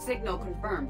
Signal confirmed.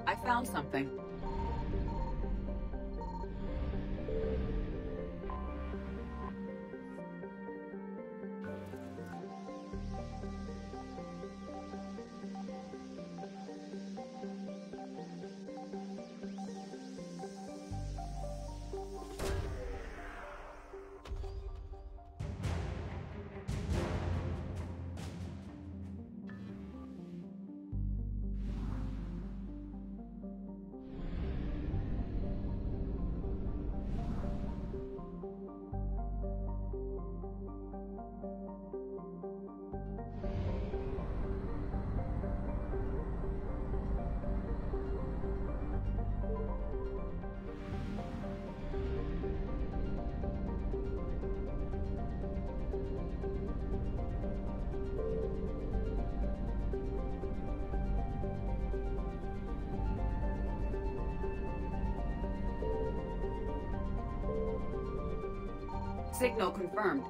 I found something. Signal confirmed.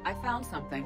I found something.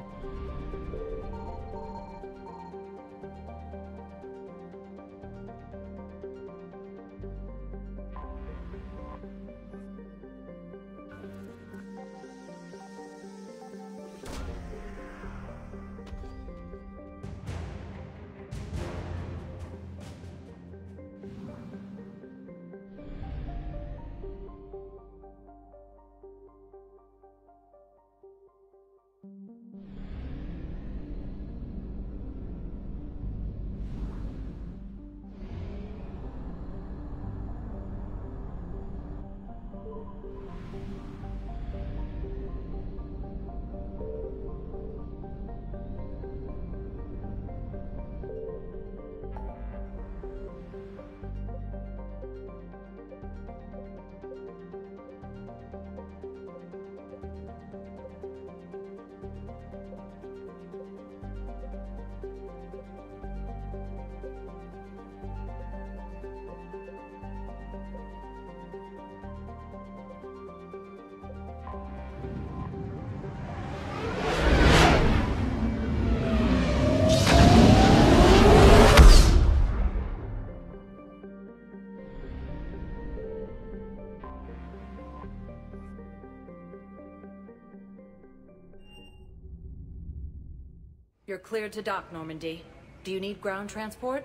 You're cleared to dock, Normandy. Do you need ground transport?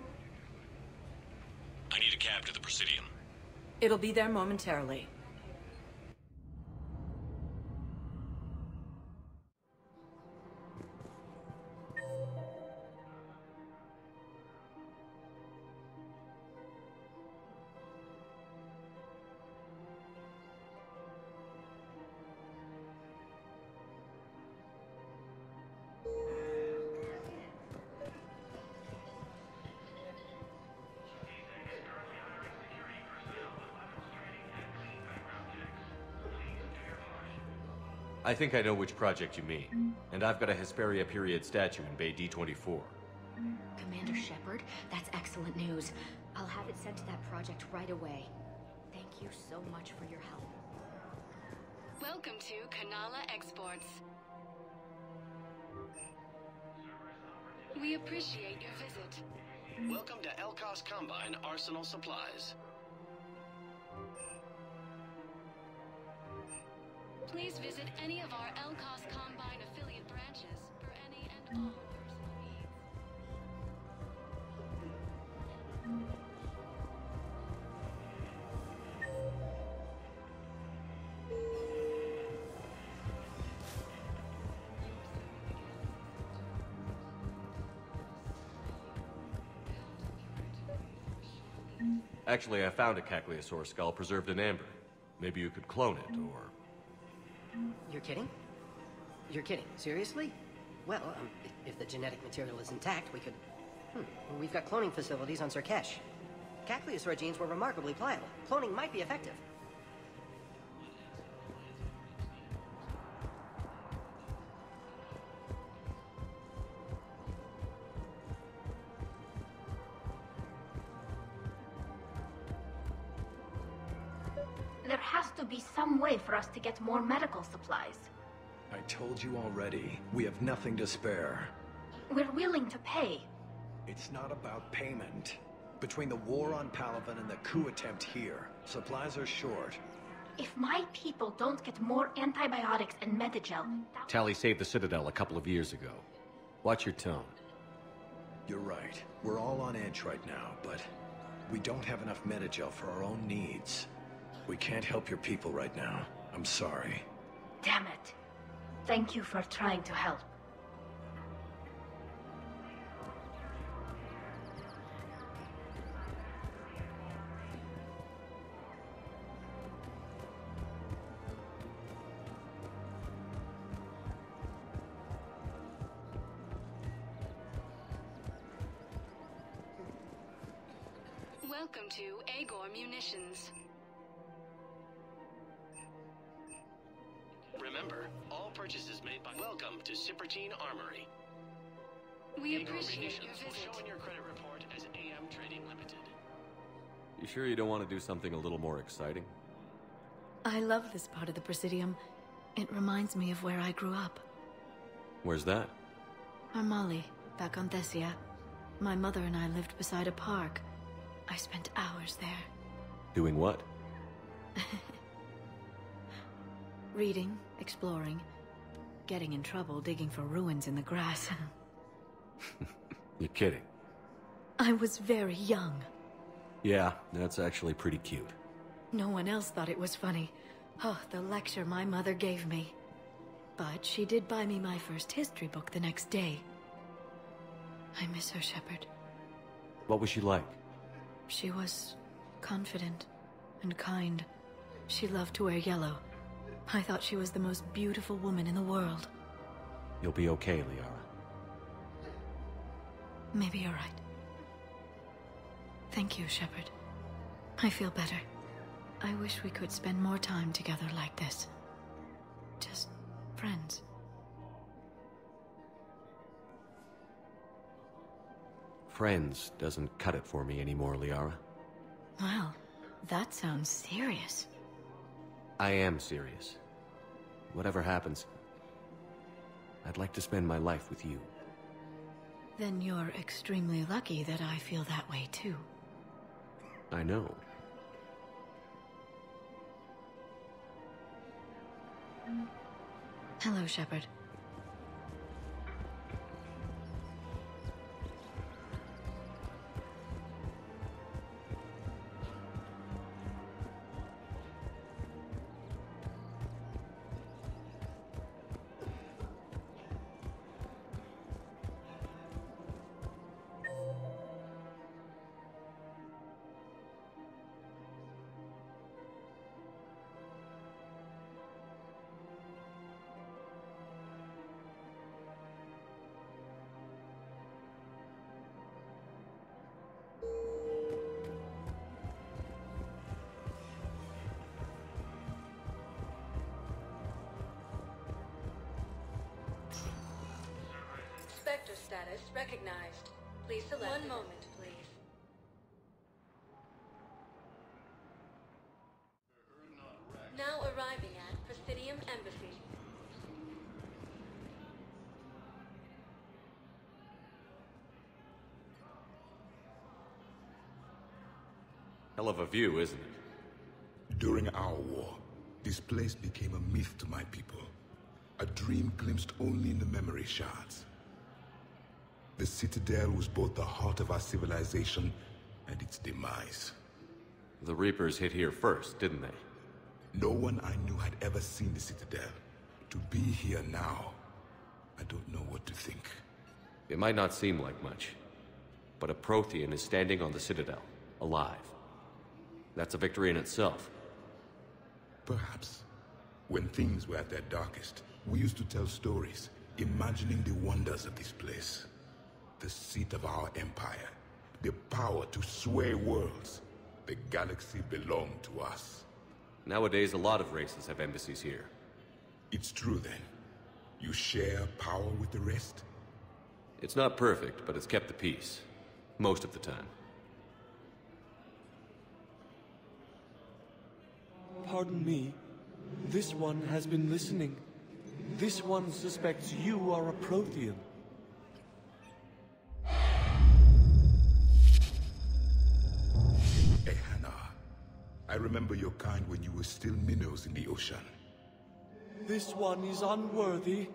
I need a cab to the Presidium. It'll be there momentarily. I think I know which project you mean. And I've got a Hesperia period statue in Bay D24. Commander Shepard, that's excellent news. I'll have it sent to that project right away. Thank you so much for your help. Welcome to Kanala Exports. We appreciate your visit. Welcome to Elkos Combine Arsenal Supplies. Please visit any of our Elkos Combine affiliate branches for any and all personal needs. Actually, I found a Cagliasaur skull preserved in amber. Maybe you could clone it, or... You're kidding? You're kidding. Seriously? Well, if the genetic material is intact, we could... We've got cloning facilities on Surkesh. Cagliasaur genes were remarkably pliable. Cloning might be effective. There has to be some way for us to get more medical supplies. I told you already, we have nothing to spare. We're willing to pay. It's not about payment. Between the war on Palaven and the coup attempt here, supplies are short. If my people don't get more antibiotics and Medigel... Tally saved the Citadel a couple of years ago. Watch your tone. You're right. We're all on edge right now, but we don't have enough Medigel for our own needs. We can't help your people right now. I'm sorry. Damn it. Thank you for trying to help. Welcome to Agor Munitions. Remember, all purchases made by Welcome to Cipertine Armory. We Agor appreciate Munitions your will visit. show in your credit report as AM Trading Limited. You sure you don't want to do something a little more exciting? I love this part of the Presidium. It reminds me of where I grew up. Where's that? Armali, back on Thessia. My mother and I lived beside a park. I spent hours there. Doing what? Reading, exploring, getting in trouble digging for ruins in the grass. You're kidding. I was very young. Yeah, that's actually pretty cute. No one else thought it was funny. Oh, the lecture my mother gave me. But she did buy me my first history book the next day. I miss her, Shepard. What was she like? She was confident and kind. She loved to wear yellow. I thought she was the most beautiful woman in the world. You'll be okay, Liara. Maybe you're right. Thank you, Shepard. I feel better. I wish we could spend more time together like this. Just friends. Friends doesn't cut it for me anymore, Liara. Wow, that sounds serious. I am serious. Whatever happens, I'd like to spend my life with you. Then you're extremely lucky that I feel that way too. I know. Hello, Shepard. status recognized. Please select. One moment, please. Now arriving at Presidium Embassy. Hell of a view, isn't it? During our war, this place became a myth to my people. A dream glimpsed only in the memory shards. The Citadel was both the heart of our civilization and its demise. The Reapers hit here first, didn't they? No one I knew had ever seen the Citadel. To be here now, I don't know what to think. It might not seem like much, but a Prothean is standing on the Citadel, alive. That's a victory in itself. Perhaps. When things were at their darkest, we used to tell stories, imagining the wonders of this place. The seat of our empire, the power to sway worlds. The galaxy belonged to us. Nowadays, a lot of races have embassies here. It's true then. You share power with the rest? It's not perfect, but it's kept the peace. Most of the time. Pardon me. This one has been listening. This one suspects you are a Prothean. Hey, Hannah. I remember your kind when you were still minnows in the ocean. This one is unworthy.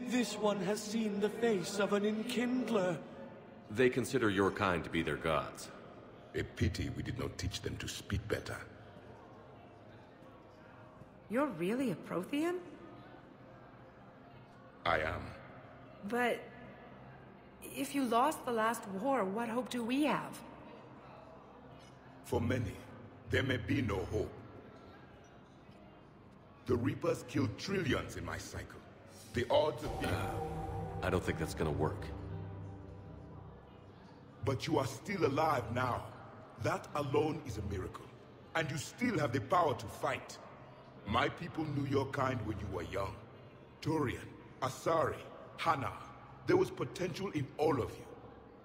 This one has seen the face of an enkindler. They consider your kind to be their gods. A pity we did not teach them to speak better. You're really a Prothean? I am. But if you lost the last war, what hope do we have? For many, there may be no hope. The Reapers killed trillions in my cycle. The odds of being... I don't think that's gonna work. But you are still alive now. That alone is a miracle. And you still have the power to fight. My people knew your kind when you were young. Torian, Asari, Hannah. There was potential in all of you.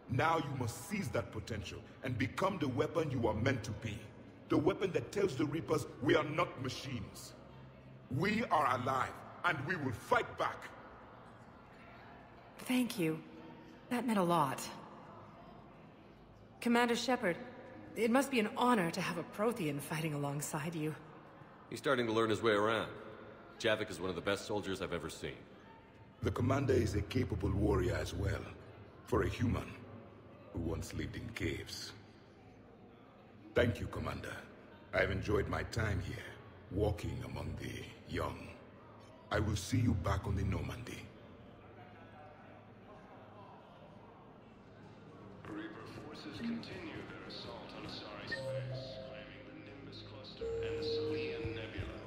Now you must seize that potential and become the weapon you are meant to be. The weapon that tells the Reapers we are not machines. We are alive, and we will fight back. Thank you. That meant a lot. Commander Shepard, it must be an honor to have a Prothean fighting alongside you. He's starting to learn his way around. Javik is one of the best soldiers I've ever seen. The commander is a capable warrior as well, for a human who once lived in caves. Thank you, Commander. I've enjoyed my time here, walking among the young. I will see you back on the Normandy. Reaper forces continue their assault on Asari space, claiming the Nimbus cluster and the Salian Nebula.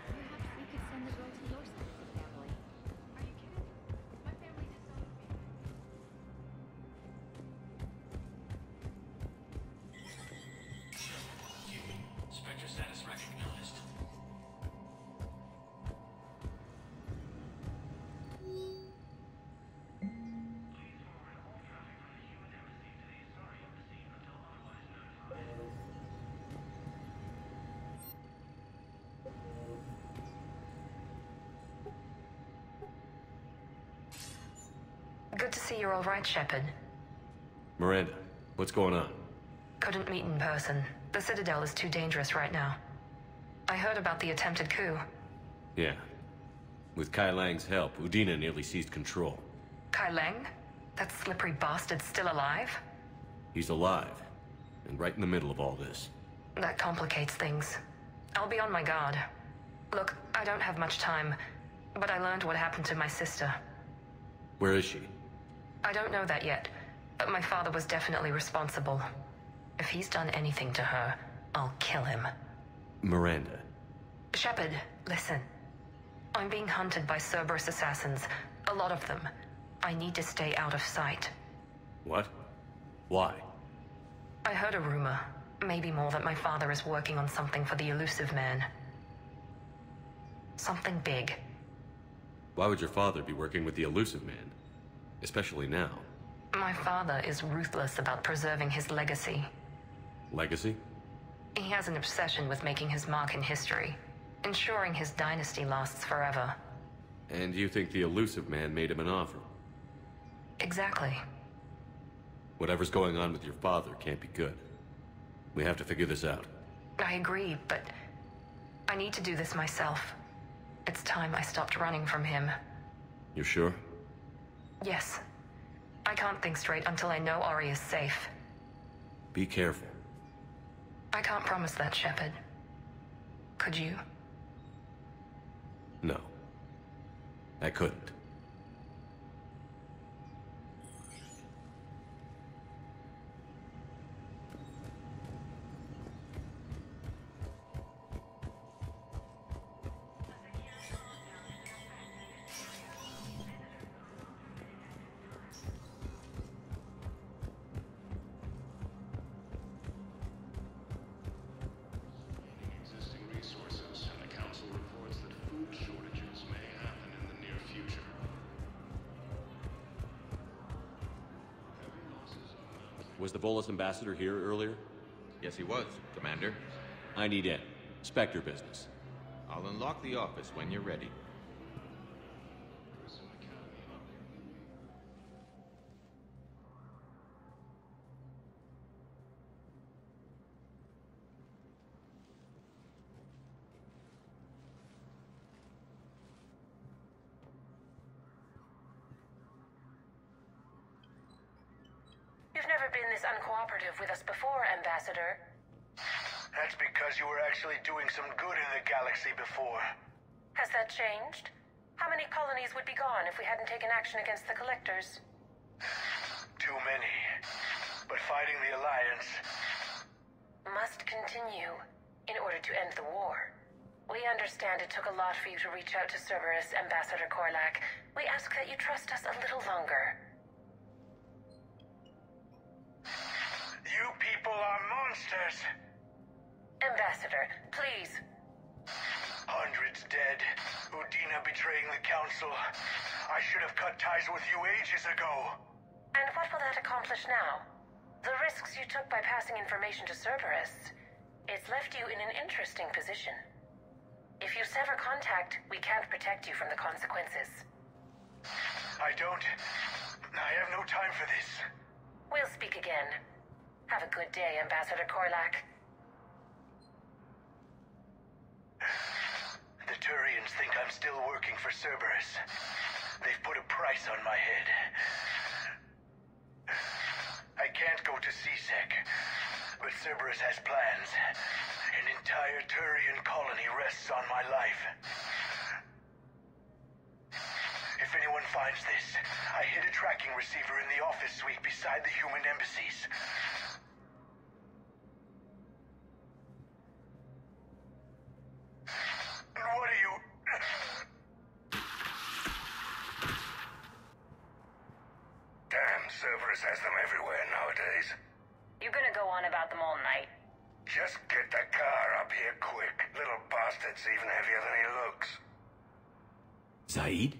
Perhaps we could send the girl to your side of the family. Are you kidding? My family disowned me. Spectre status recognized. Good to see you're all right, Shepard. Miranda, what's going on? Couldn't meet in person. The Citadel is too dangerous right now. I heard about the attempted coup. Yeah. With Kai Lang's help, Udina nearly seized control. Kai Lang? That slippery bastard's still alive? He's alive, and right in the middle of all this. That complicates things. I'll be on my guard. Look, I don't have much time, but I learned what happened to my sister. Where is she? I don't know that yet, but my father was definitely responsible. If he's done anything to her, I'll kill him. Miranda. Shepard, listen. I'm being hunted by Cerberus assassins. A lot of them. I need to stay out of sight. What? Why? I heard a rumor. Maybe more, that my father is working on something for the Elusive Man. Something big. Why would your father be working with the Elusive Man? Especially now. My father is ruthless about preserving his legacy. Legacy? He has an obsession with making his mark in history, ensuring his dynasty lasts forever. And you think the Elusive Man made him an offer? Exactly. Whatever's going on with your father can't be good. We have to figure this out. I agree, but I need to do this myself. It's time I stopped running from him. You sure? Yes. I can't think straight until I know Ori is safe. Be careful. I can't promise that, Shepard. Could you? No. I couldn't. Existing resources, and the Council reports that food shortages may happen in the near future. Was the Volus ambassador here earlier? Yes, he was, Commander. I need in. Spectre business. I'll unlock the office when you're ready. You've never been this uncooperative with us before, Ambassador. That's because you were actually doing some good in the galaxy before. Has that changed? How many colonies would be gone if we hadn't taken action against the Collectors? Too many. But fighting the Alliance must continue in order to end the war. We understand it took a lot for you to reach out to Cerberus, Ambassador Korlak. We ask that you trust us a little longer. You people are monsters! Ambassador, please. Hundreds dead. Udina betraying the Council. I should have cut ties with you ages ago. And what will that accomplish now? The risks you took by passing information to Cerberus. It's left you in an interesting position. If you sever contact, we can't protect you from the consequences. I have no time for this. We'll speak again. Have a good day, Ambassador Korlak. The Turians think I'm still working for Cerberus. They've put a price on my head. I can't go to C-Sec, but Cerberus has plans. An entire Turian colony rests on my life. If anyone finds this, I hid a tracking receiver in the office suite beside the human embassies. What are you... Damn, Cerberus has them everywhere nowadays. You gonna go on about them all night? Just get the car up here quick. Little bastard's even heavier than he looks. Zaid?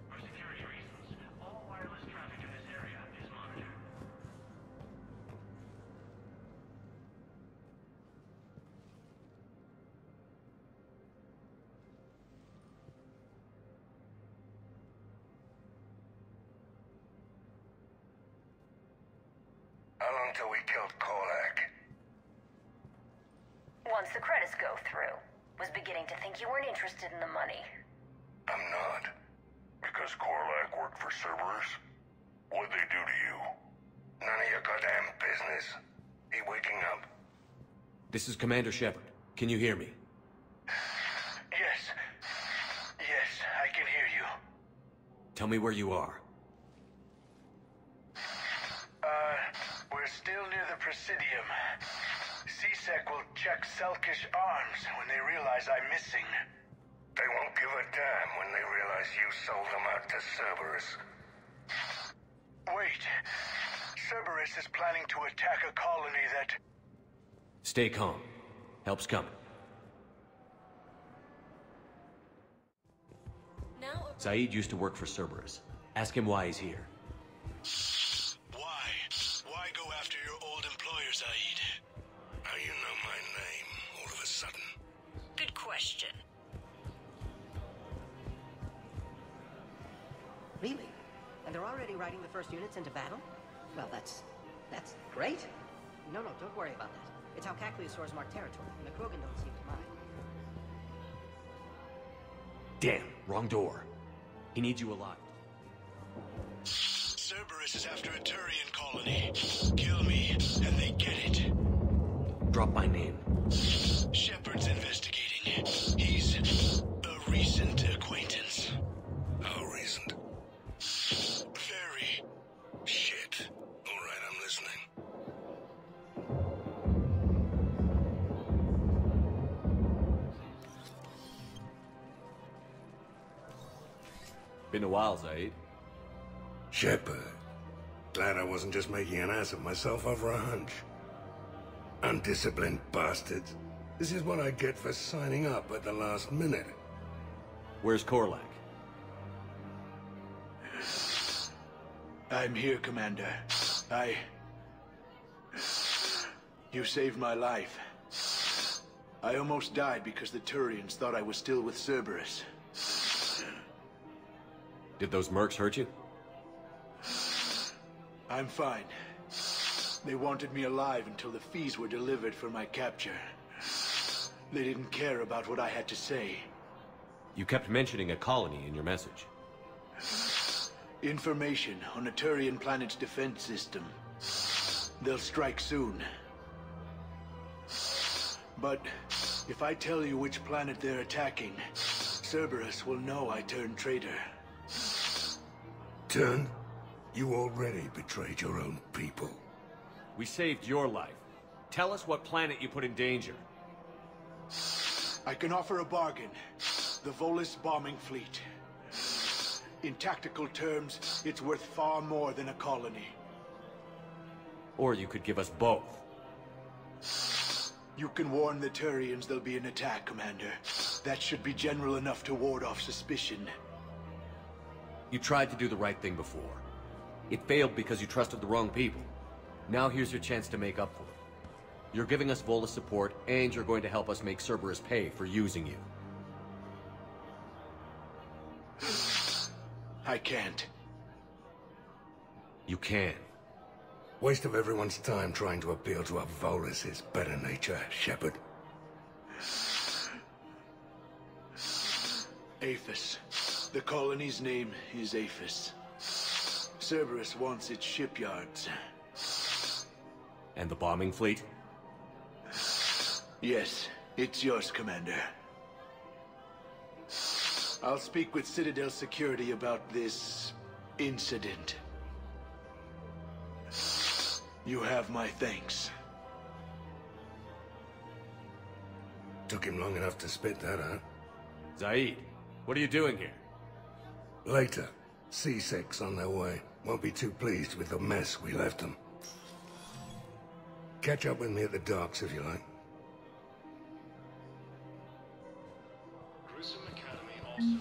For security reasons, all wireless traffic in this area is monitored. How long till we killed Korlak? Once the credits go through. Was beginning to think you weren't interested in the money. I'm not. Because Korlak worked for Cerberus? What'd they do to you? None of your goddamn business. He waking up? This is Commander Shepard. Can you hear me? Yes. Yes, I can hear you. Tell me where you are. We're still near the Presidium. C-Sec will check Selkish arms when they realize I'm missing. They won't give a damn when they realize you sold them out to Cerberus. Wait. Cerberus is planning to attack a colony that... Stay calm. Help's coming. Zaid used to work for Cerberus. Ask him why he's here. Why? Why go after your old employer, Zaid? How you know my name all of a sudden? Good question. Really? And they're already riding the first units into battle? Well, that's great. No, don't worry about that. It's how Cacliosaurs mark territory, and the Krogan don't seem to mind. Damn, wrong door. He needs you alive. Cerberus is after a Turian colony. Kill me, and they get it. Drop my name. Shepard's investigating. He's a recent acquaintance. How recent? Very. Shit. All right, I'm listening. Been a while, Zaid. Shepard. Glad I wasn't just making an ass of myself over a hunch. Undisciplined bastards. This is what I get for signing up at the last minute. Where's Korlak? I'm here, Commander. You saved my life. I almost died because the Turians thought I was still with Cerberus. Did those mercs hurt you? I'm fine. They wanted me alive until the fees were delivered for my capture. They didn't care about what I had to say. You kept mentioning a colony in your message. Information on a Turian planet's defense system. They'll strike soon. But if I tell you which planet they're attacking, Cerberus will know I turned traitor. Turned? You already betrayed your own people. We saved your life. Tell us what planet you put in danger. I can offer a bargain. The Volus bombing fleet. In tactical terms, it's worth far more than a colony. Or you could give us both. You can warn the Turians there'll be an attack, Commander. That should be general enough to ward off suspicion. You tried to do the right thing before. It failed because you trusted the wrong people. Now here's your chance to make up for it. You're giving us Volus support, and you're going to help us make Cerberus pay for using you. I can't. You can. Waste of everyone's time trying to appeal to a Volus' better nature, Shepard. Aphis. The colony's name is Aphis. Cerberus wants its shipyards. And the bombing fleet? Yes, it's yours, Commander. I'll speak with Citadel Security about this incident. You have my thanks. Took him long enough to spit that out. Zaid, what are you doing here? Later. C6 on their way. Won't be too pleased with the mess we left them. Catch up with me at the docks if you like. Grissom Academy also.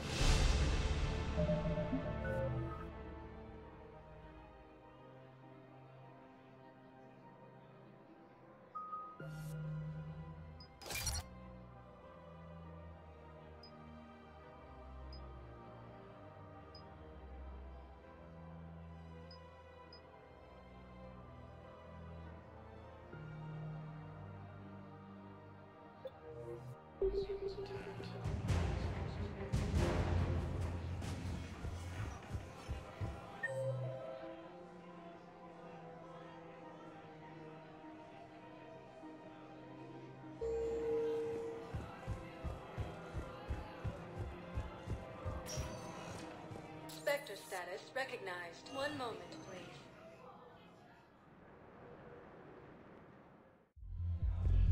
Students attacked. Spectre status recognized. One moment, please.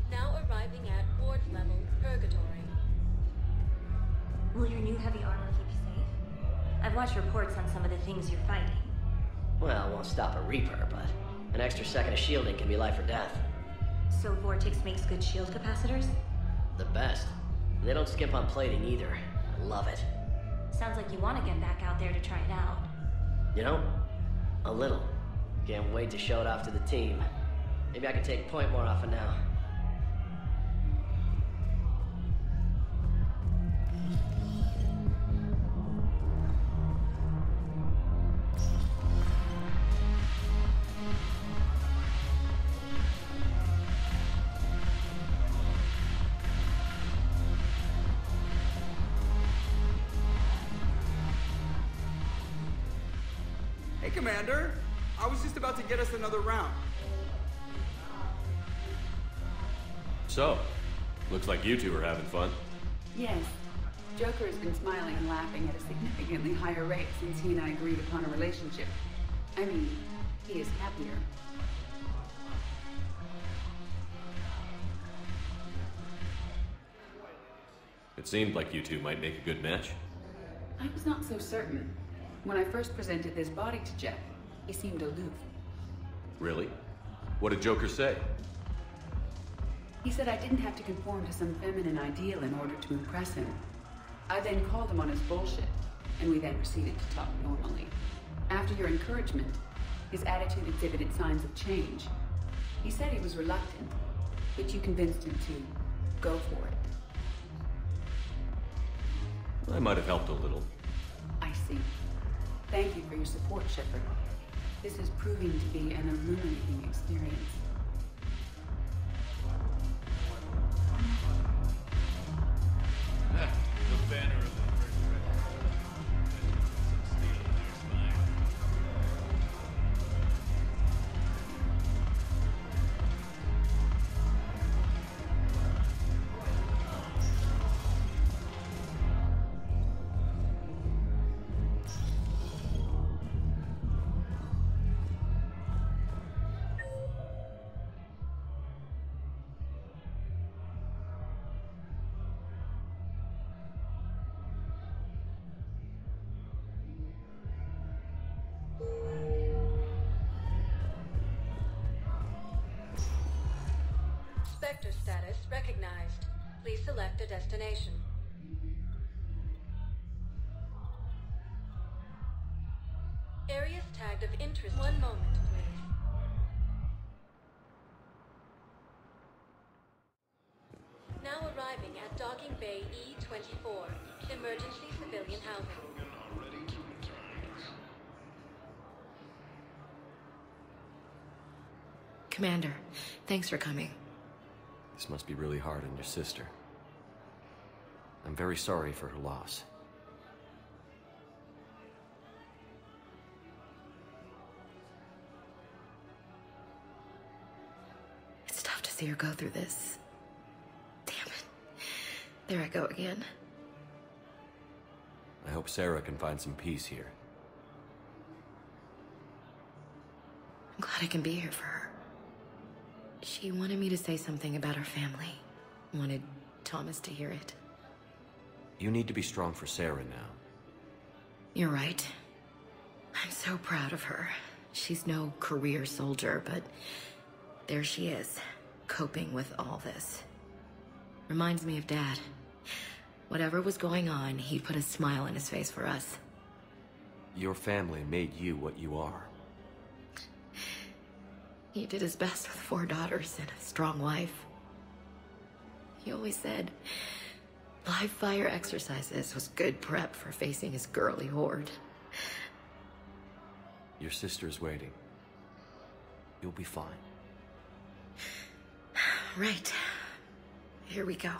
Now arriving at ward level purgatory. Will your new heavy armor keep you safe? I've watched reports on some of the things you're fighting. Well, it won't stop a Reaper, but An extra second of shielding can be life or death. So Vortex makes good shield capacitors? The best. They don't skimp on plating either. I love it. Sounds like you want to get back out there to try it out. You know, a little. Can't wait to show it off to the team. Maybe I can take point more often now. Hey, Commander. I was just about to get us another round. So, looks like you two are having fun. Yes. Joker has been smiling and laughing at a significantly higher rate since he and I agreed upon a relationship. I mean, he is happier. It seemed like you two might make a good match. I was not so certain. When I first presented this body to Jeff, he seemed aloof. Really? What did Joker say? He said I didn't have to conform to some feminine ideal in order to impress him. I then called him on his bullshit, and we then proceeded to talk normally. After your encouragement, his attitude exhibited signs of change. He said he was reluctant, but you convinced him to go for it. I might have helped a little. I see. Thank you for your support, Shepard. This is proving to be an illuminating experience. The banner of the first some steel in your spine. Sector status recognized. Please select a destination. Areas tagged of interest. One moment, please. Now arriving at Docking Bay E-24, emergency civilian housing. Commander, thanks for coming. This must be really hard on your sister. I'm very sorry for her loss. It's tough to see her go through this. Damn it. There I go again. I hope Sarah can find some peace here. I'm glad I can be here for her. She wanted me to say something about her family. Wanted Thomas to hear it. You need to be strong for Sarah now. You're right. I'm so proud of her. She's no career soldier, but there she is, coping with all this. Reminds me of Dad. Whatever was going on, he'd put a smile on his face for us. Your family made you what you are. He did his best with 4 daughters and a strong wife. He always said live fire exercises was good prep for facing his girly horde. Your sister's waiting. You'll be fine. Right. Here we go.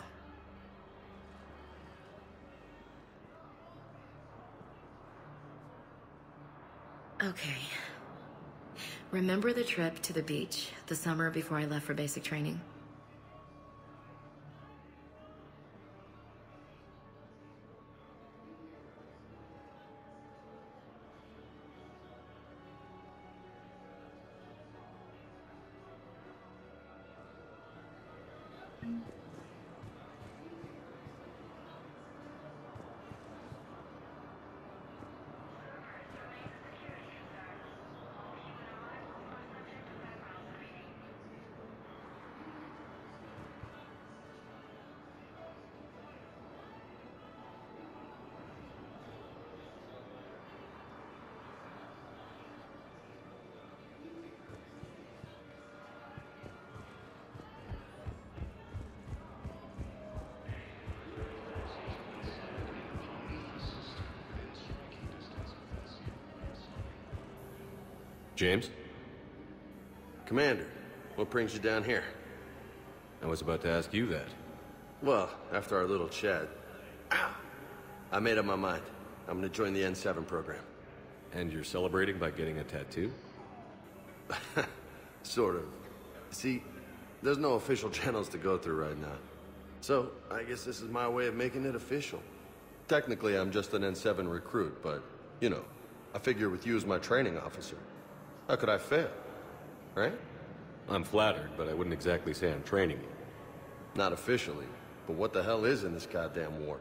Okay. Remember the trip to the beach the summer before I left for basic training? James? Commander, what brings you down here? I was about to ask you that. Well, after our little chat, I made up my mind. I'm gonna join the N7 program. And you're celebrating by getting a tattoo? Sort of. See, there's no official channels to go through right now. So, I guess this is my way of making it official. Technically, I'm just an N7 recruit, but, you know, I figure with you as my training officer, how could I fail? Right? I'm flattered, but I wouldn't exactly say I'm training you. Not officially, but what the hell is in this goddamn war?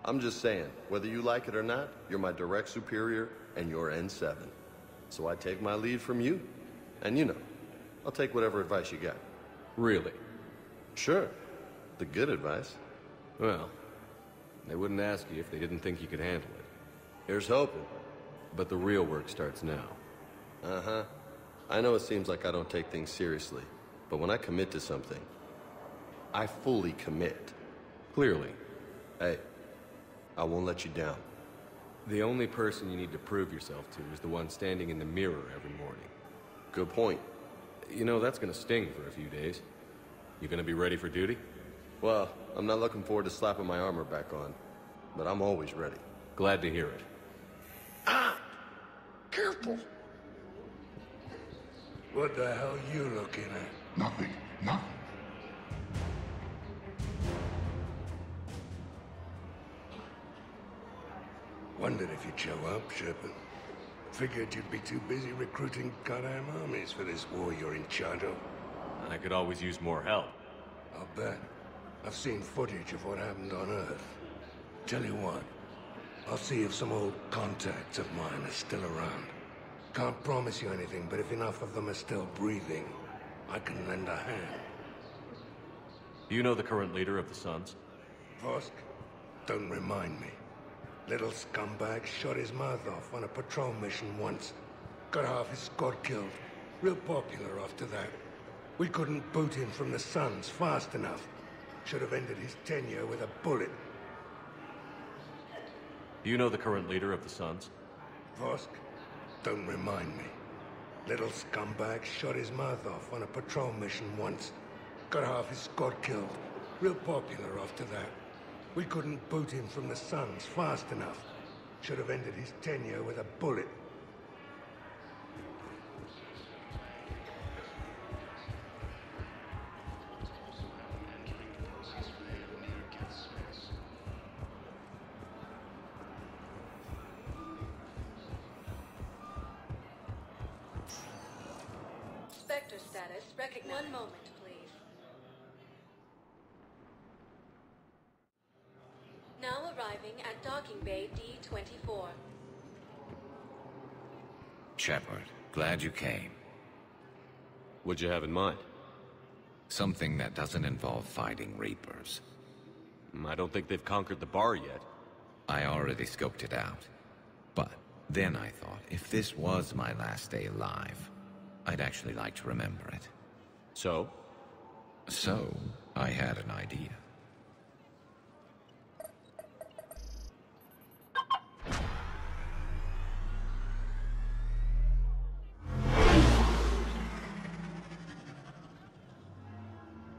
I'm just saying, whether you like it or not, you're my direct superior, and you're N7. So I take my lead from you, and you know, I'll take whatever advice you got. Really? Sure. The good advice. Well, they wouldn't ask you if they didn't think you could handle it. Here's hoping. But the real work starts now. Uh-huh. I know it seems like I don't take things seriously, but when I commit to something, I fully commit. Clearly. Hey, I won't let you down. The only person you need to prove yourself to is the one standing in the mirror every morning. Good point. You know, that's gonna sting for a few days. You gonna be ready for duty? Well, I'm not looking forward to slapping my armor back on, but I'm always ready. Glad to hear it. Ah! Careful! What the hell are you looking at? Nothing. Nothing. Wondered if you'd show up, Shepard. Figured you'd be too busy recruiting goddamn armies for this war you're in charge of. I could always use more help. I'll bet. I've seen footage of what happened on Earth. Tell you what, I'll see if some old contacts of mine are still around. Can't promise you anything, but if enough of them are still breathing, I can lend a hand. Do you know the current leader of the Suns? Vosk? Don't remind me. Little scumbag shot his mouth off on a patrol mission once. Got half his squad killed. Real popular after that. We couldn't boot him from the Suns fast enough. Should have ended his tenure with a bullet. Do you know the current leader of the Suns? Vosk? Don't remind me. Little scumbag shot his mouth off on a patrol mission once. Got half his squad killed. Real popular after that. We couldn't boot him from the Suns fast enough. Should have ended his tenure with a bullet. Spectre status recognized. 1 moment, please. Now arriving at docking bay D-24. Shepard, glad you came. What'd you have in mind? Something that doesn't involve fighting Reapers. I don't think they've conquered the bar yet. I already scoped it out. But then I thought, if this was my last day alive, I'd actually like to remember it. So? So, I had an idea.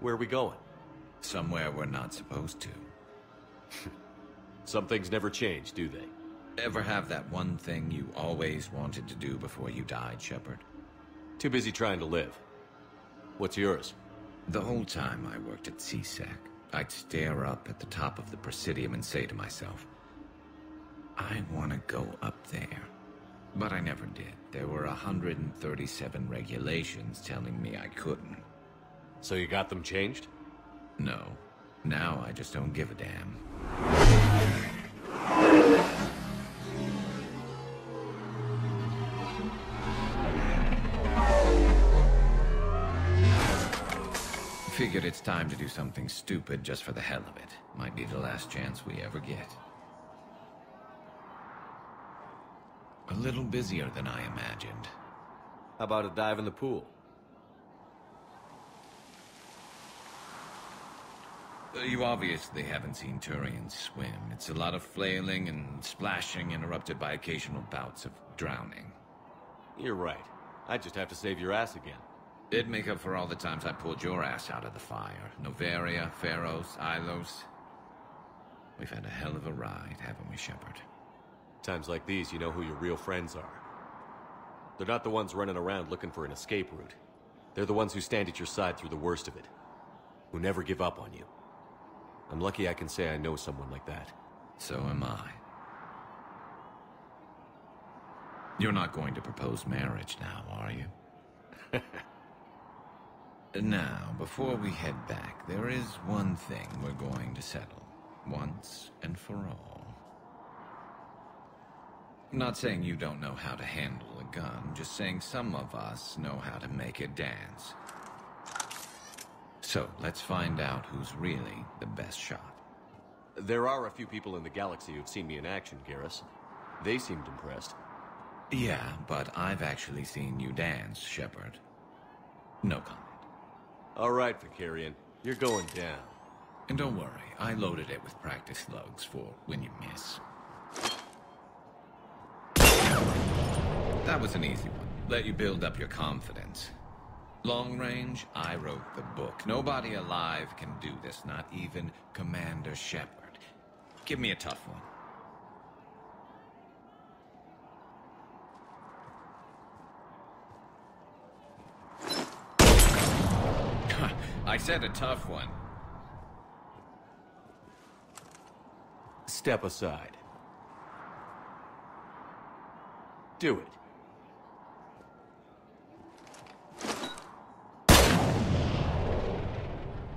Where are we going? Somewhere we're not supposed to. Some things never change, do they? Ever have that one thing you always wanted to do before you died, Shepard? Too busy trying to live. What's yours? The whole time I worked at CSEC, I'd stare up at the top of the Presidium and say to myself, I want to go up there. But I never did. There were 137 regulations telling me I couldn't. So you got them changed? No. Now I just don't give a damn. Figured it's time to do something stupid just for the hell of it. Might be the last chance we ever get. A little busier than I imagined. How about a dive in the pool? You obviously haven't seen Turians swim. It's a lot of flailing and splashing interrupted by occasional bouts of drowning. You're right. I'd just have to save your ass again. It'd make up for all the times I pulled your ass out of the fire. Noveria, Pharos, Ilos. We've had a hell of a ride, haven't we, Shepard? Times like these, you know who your real friends are. They're not the ones running around looking for an escape route. They're the ones who stand at your side through the worst of it. Who never give up on you. I'm lucky I can say I know someone like that. So am I. You're not going to propose marriage now, are you? Now, before we head back, there is one thing we're going to settle. Once and for all. Not saying you don't know how to handle a gun, just saying some of us know how to make it dance. So, let's find out who's really the best shot. There are a few people in the galaxy who've seen me in action, Garrus. They seemed impressed. Yeah, but I've actually seen you dance, Shepard. No comment. All right, Vicarian. You're going down. And don't worry, I loaded it with practice slugs for when you miss. That was an easy one. Let you build up your confidence. Long range, I wrote the book. Nobody alive can do this, not even Commander Shepard. Give me a tough one. I said a tough one. Step aside. Do it.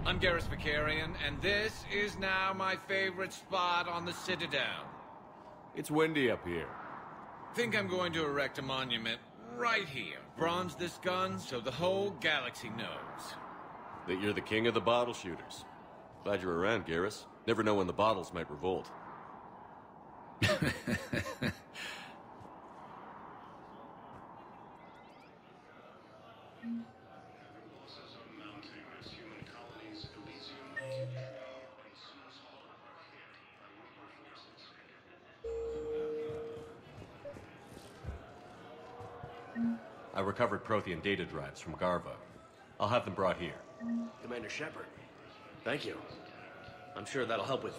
I'm Garrus Vicarian, and this is now my favorite spot on the Citadel. It's windy up here. Think I'm going to erect a monument right here. Bronze this gun so the whole galaxy knows. That you're the king of the bottle shooters. Glad you're around, Garrus. Never know when the bottles might revolt. I recovered Prothean data drives from Garva. I'll have them brought here. Commander Shepard, thank you. I'm sure that'll help with,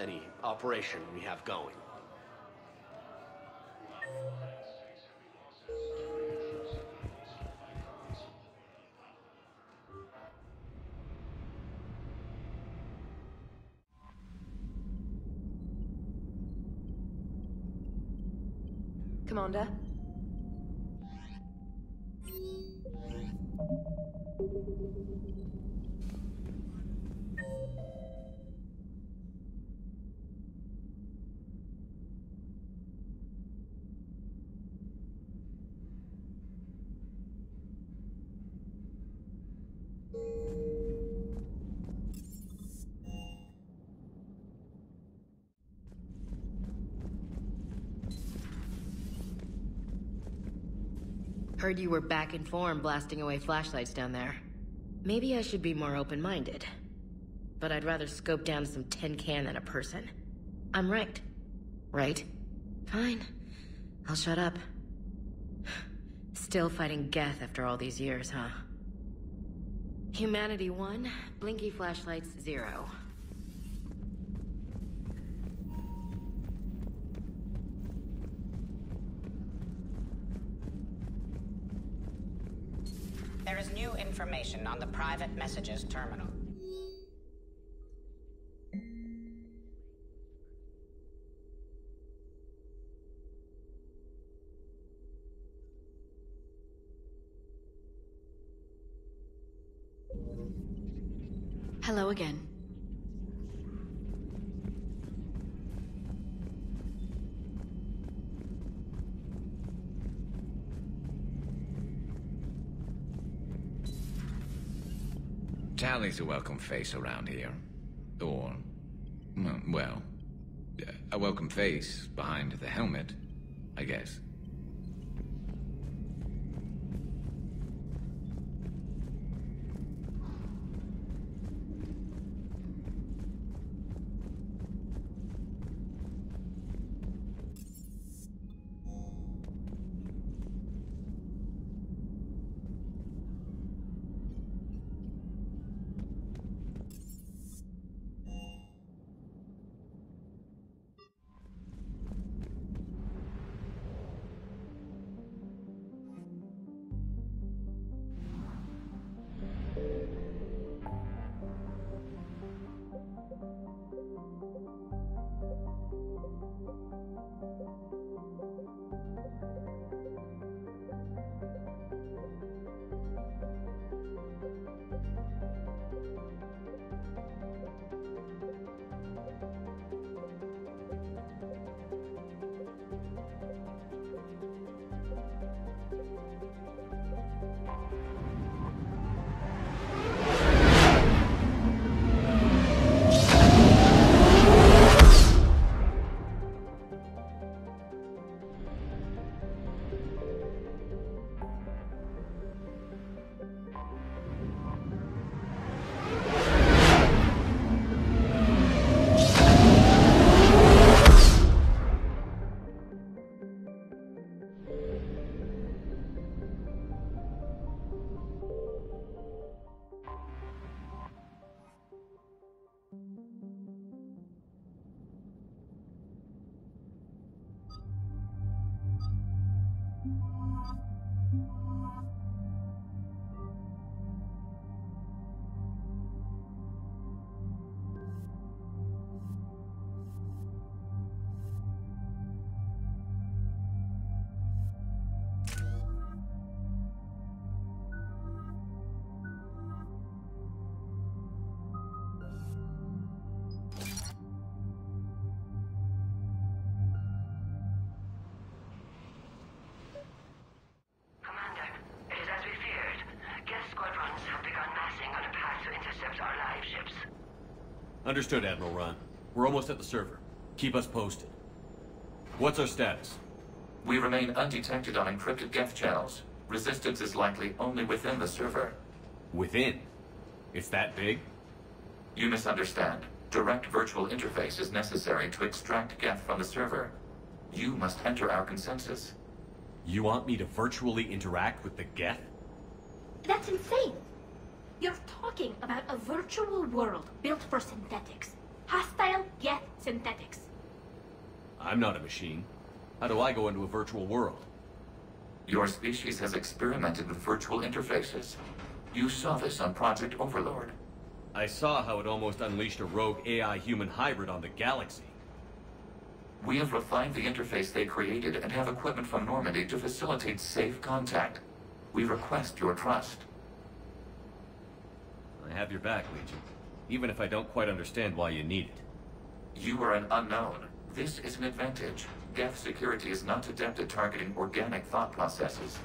any operation we have going. Commander? Heard you were back in form blasting away flashlights down there. Maybe I should be more open-minded. But I'd rather scope down some tin can than a person. I'm right. Right? Fine. I'll shut up. Still fighting Geth after all these years, huh? Humanity 1, blinky flashlights 0. There is new information on the private messages terminal. Hello again. Tally's a welcome face around here. Or, well, a welcome face behind the helmet, I guess. Understood, Admiral Ron. We're almost at the server. Keep us posted. What's our status? We remain undetected on encrypted Geth channels. Resistance is likely only within the server. Within? It's that big? You misunderstand. Direct virtual interface is necessary to extract Geth from the server. You must enter our consensus. You want me to virtually interact with the Geth? That's insane! You're talking about a virtual world built for synthetics. Hostile Geth synthetics. I'm not a machine. How do I go into a virtual world? Your species has experimented with virtual interfaces. You saw this on Project Overlord. I saw how it almost unleashed a rogue AI-human hybrid on the galaxy. We have refined the interface they created and have equipment from Normandy to facilitate safe contact. We request your trust. I have your back, Legion. Even if I don't quite understand why you need it. You are an unknown. This is an advantage. Geth security is not adept at targeting organic thought processes.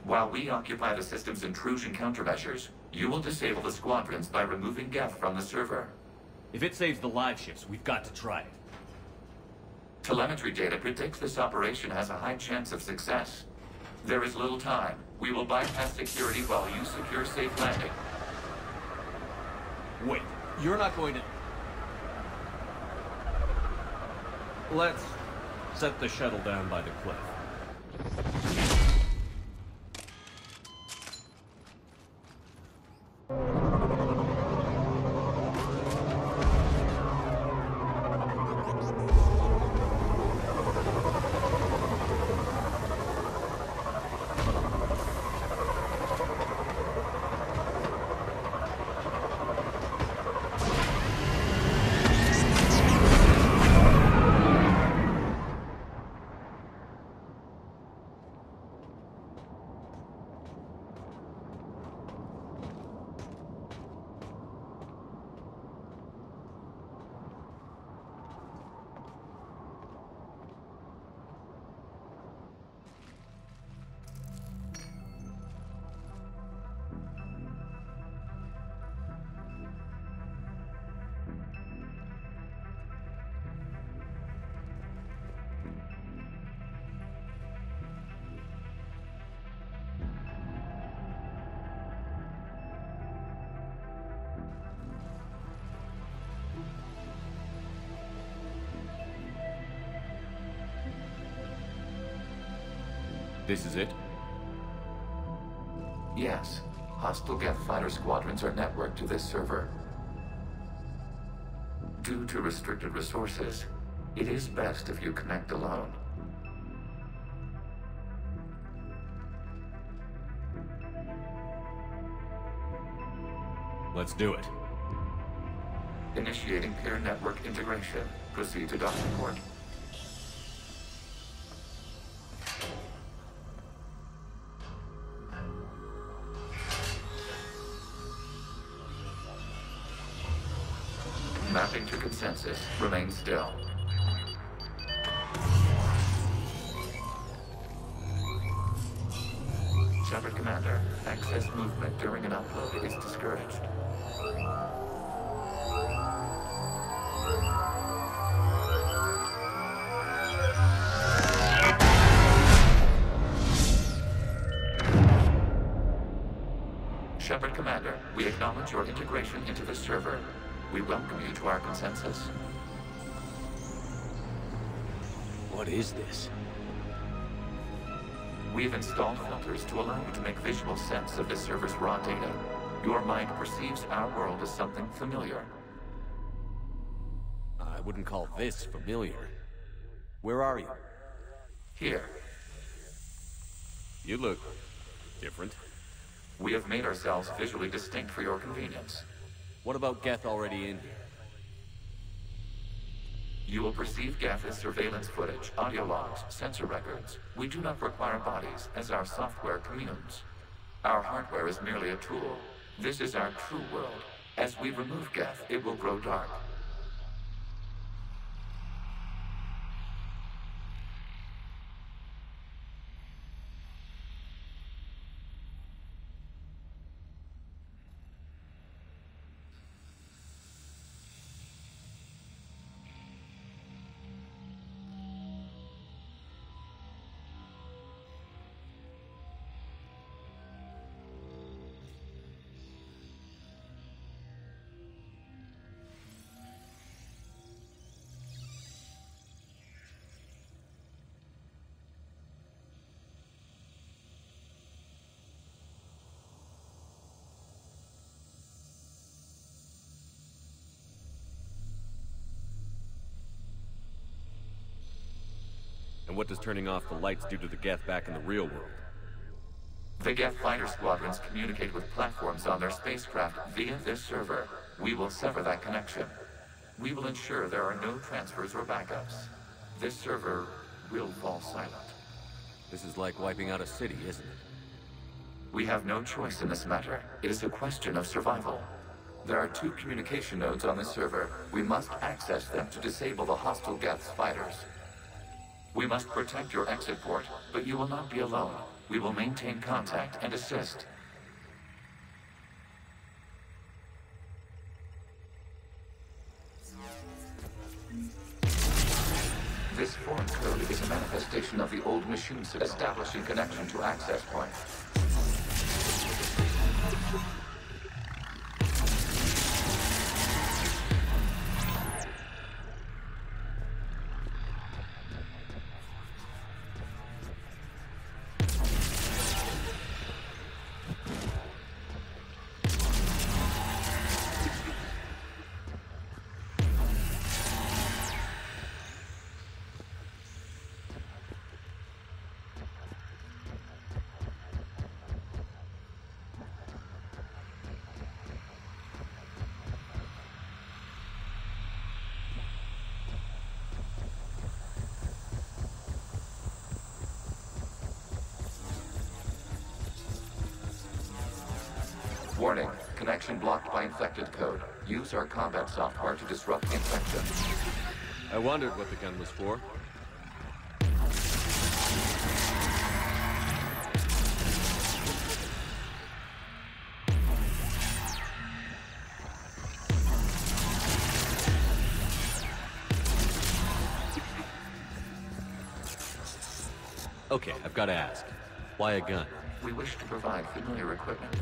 While we occupy the system's intrusion countermeasures, you will disable the squadrons by removing Geth from the server. If it saves the live ships, we've got to try it. Telemetry data predicts this operation has a high chance of success. There is little time. We will bypass security while you secure safe landing. Wait, you're not going to... Let's set the shuttle down by the cliff. This is it? Yes. Hostile Geth fighter squadrons are networked to this server. Due to restricted resources, it is best if you connect alone. Let's do it. Initiating peer network integration. Proceed to docking port. Mapping to consensus. Remain still. Shepard Commander, access movement during an upload is discouraged. Shepard Commander, we acknowledge your integration into the server. We welcome you to our consensus. What is this? We've installed filters to allow you to make visual sense of the server's raw data. Your mind perceives our world as something familiar. I wouldn't call this familiar. Where are you? Here. You look different. We have made ourselves visually distinct for your convenience. What about Geth already in here? You will perceive Geth as surveillance footage, audio logs, sensor records. We do not require bodies, as our software communes. Our hardware is merely a tool. This is our true world. As we remove Geth, it will grow dark. And what does turning off the lights do to the Geth back in the real world? The Geth fighter squadrons communicate with platforms on their spacecraft via this server. We will sever that connection. We will ensure there are no transfers or backups. This server will fall silent. This is like wiping out a city, isn't it? We have no choice in this matter. It is a question of survival. There are 2 communication nodes on this server. We must access them to disable the hostile Geth's fighters. We must protect your exit port, but you will not be alone. We will maintain contact and assist. This foreign code is a manifestation of the old machine system, establishing connection to access point. Warning, connection blocked by infected code. Use our combat software to disrupt infection. I wondered what the gun was for. Okay, I've got to ask. Why a gun? We wish to provide familiar equipment.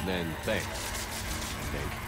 Then thanks. Thank you.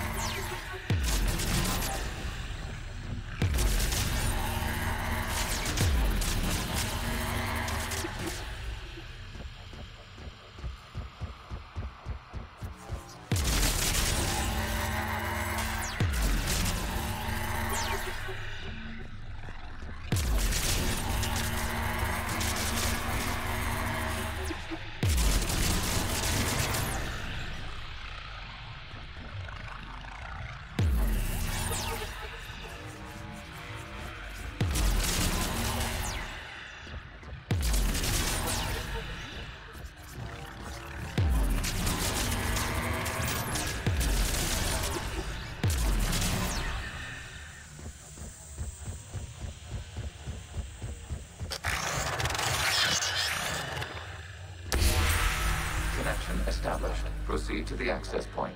Established. Proceed to the access point.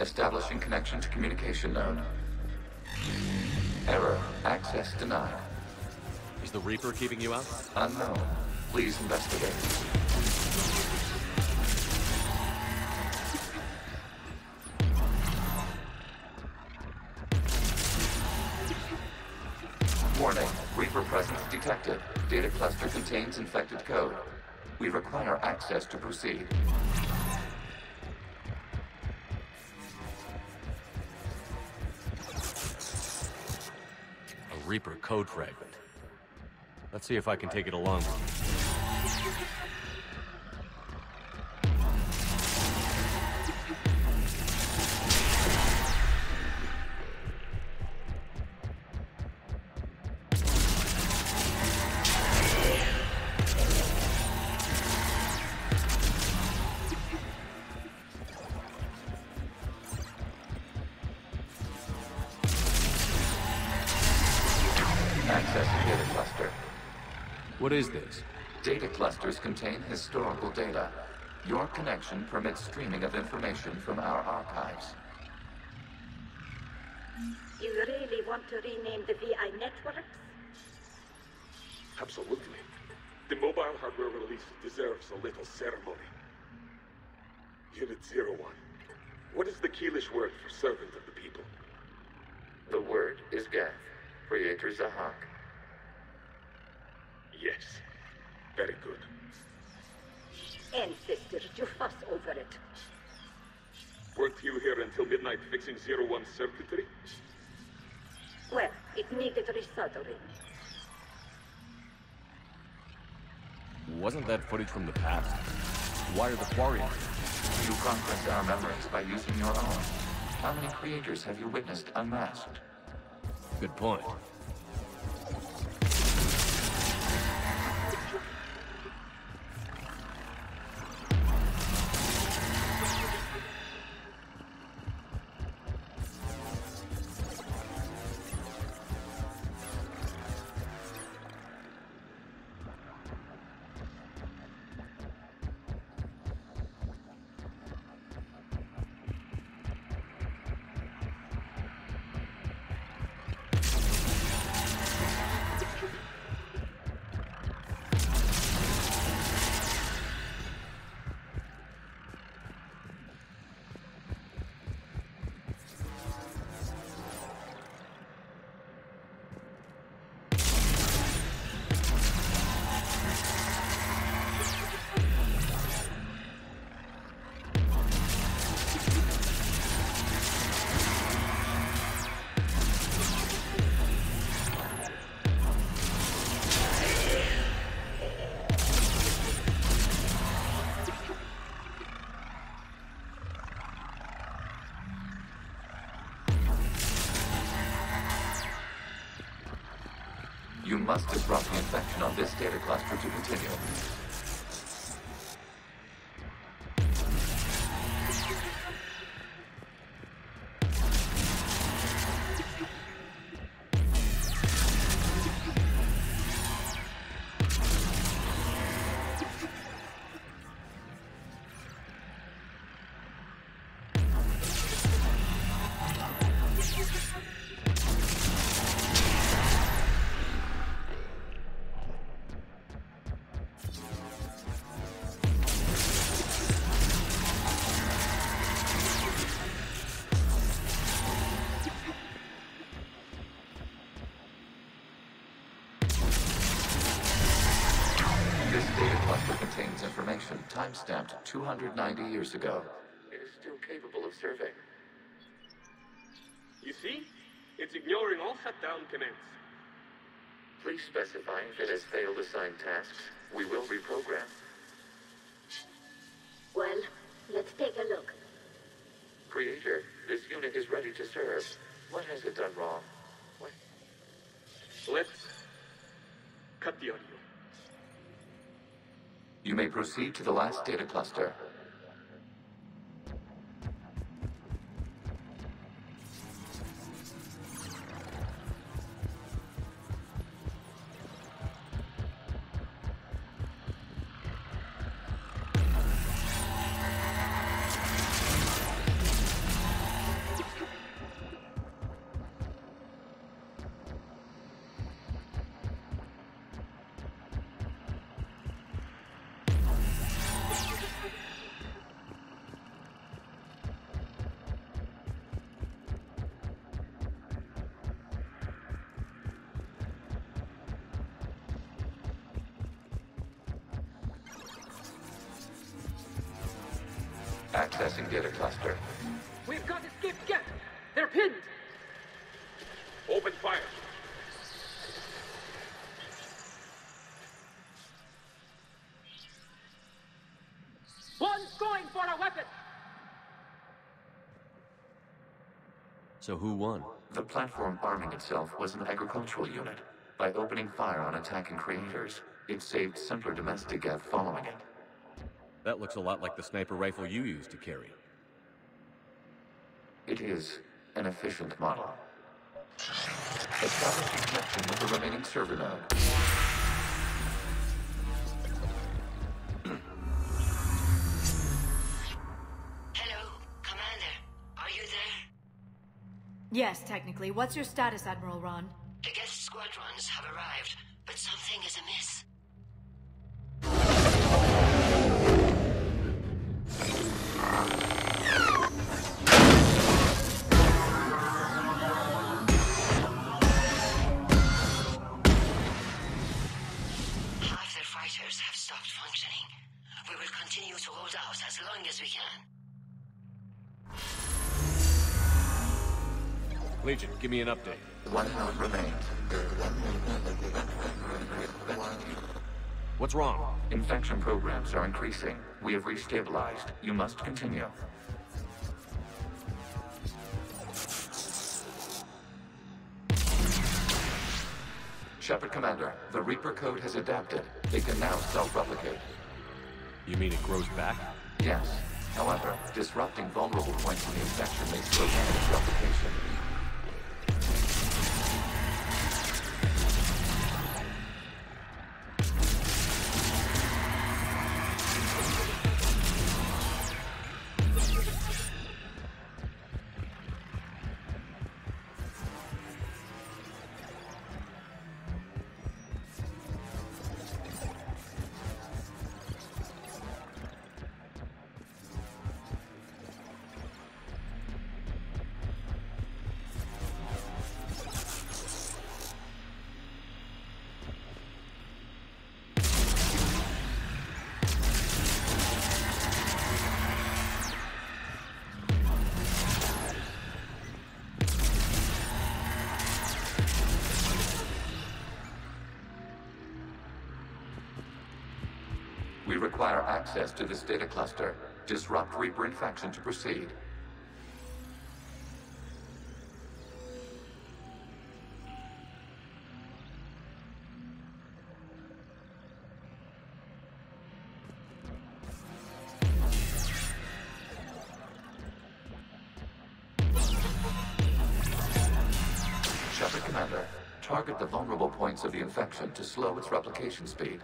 Establishing connection to communication node. Error. Access denied. Is the Reaper keeping you out? Unknown. Please investigate. Warning. Reaper presence detected. Data cluster contains infected code. We require access to proceed. A Reaper code fragment. Let's see if I can take it along with me. Accessing data cluster. What is this? Data clusters contain historical data. Your connection permits streaming of information from our archives. You really want to rename the VI networks? Absolutely. The mobile hardware release deserves a little ceremony. Unit 01. What is the Keelish word for servant of the people? The word is Geth. Creator Zahak. Yes. Very good. Ancestors, you fuss over it. Weren't you here until midnight fixing 01's circuitry? Well, it needed resoldering. Wasn't that footage from the past? Why are the Quarians? You conquered our memories by using your own. How many creators have you witnessed unmasked? Good point. You must disrupt the infection on this data cluster to continue. Information time-stamped 290 years ago. It is still capable of surveying. You see? It's ignoring all shutdown commands. Please specify if it has failed assigned tasks. We will reprogram. Well, let's take a look. Creator, this unit is ready to serve. What has it done wrong? What? Let's cut the audio. You may proceed to the last data cluster. Accessing data cluster. We've got escape gap. They're pinned. Open fire. One's going for a weapon. So who won? The platform arming itself was an agricultural unit. By opening fire on attacking creators, it saved simpler domestic death following it. That looks a lot like the sniper rifle you used to carry. It is an efficient model. Establishing connection with the remaining server node. Hello, Commander. Are you there? Yes, technically. What's your status, Admiral Ron? The guest squadrons have arrived, but something is amiss. Half their fighters have stopped functioning. We will continue to hold out as long as we can. Legion, give me an update. One node remains. What's wrong? Infection programs are increasing. We have restabilized. You must continue. Shepard Commander, the Reaper code has adapted. It can now self-replicate. You mean it grows back? Yes. However, disrupting vulnerable points in the infection may slow down its replication. We require access to this data cluster. Disrupt Reaper infection to proceed. Shepard Commander, target the vulnerable points of the infection to slow its replication speed.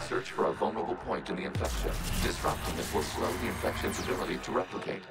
Search for a vulnerable point in the infection. Disrupting it will slow the infection's ability to replicate.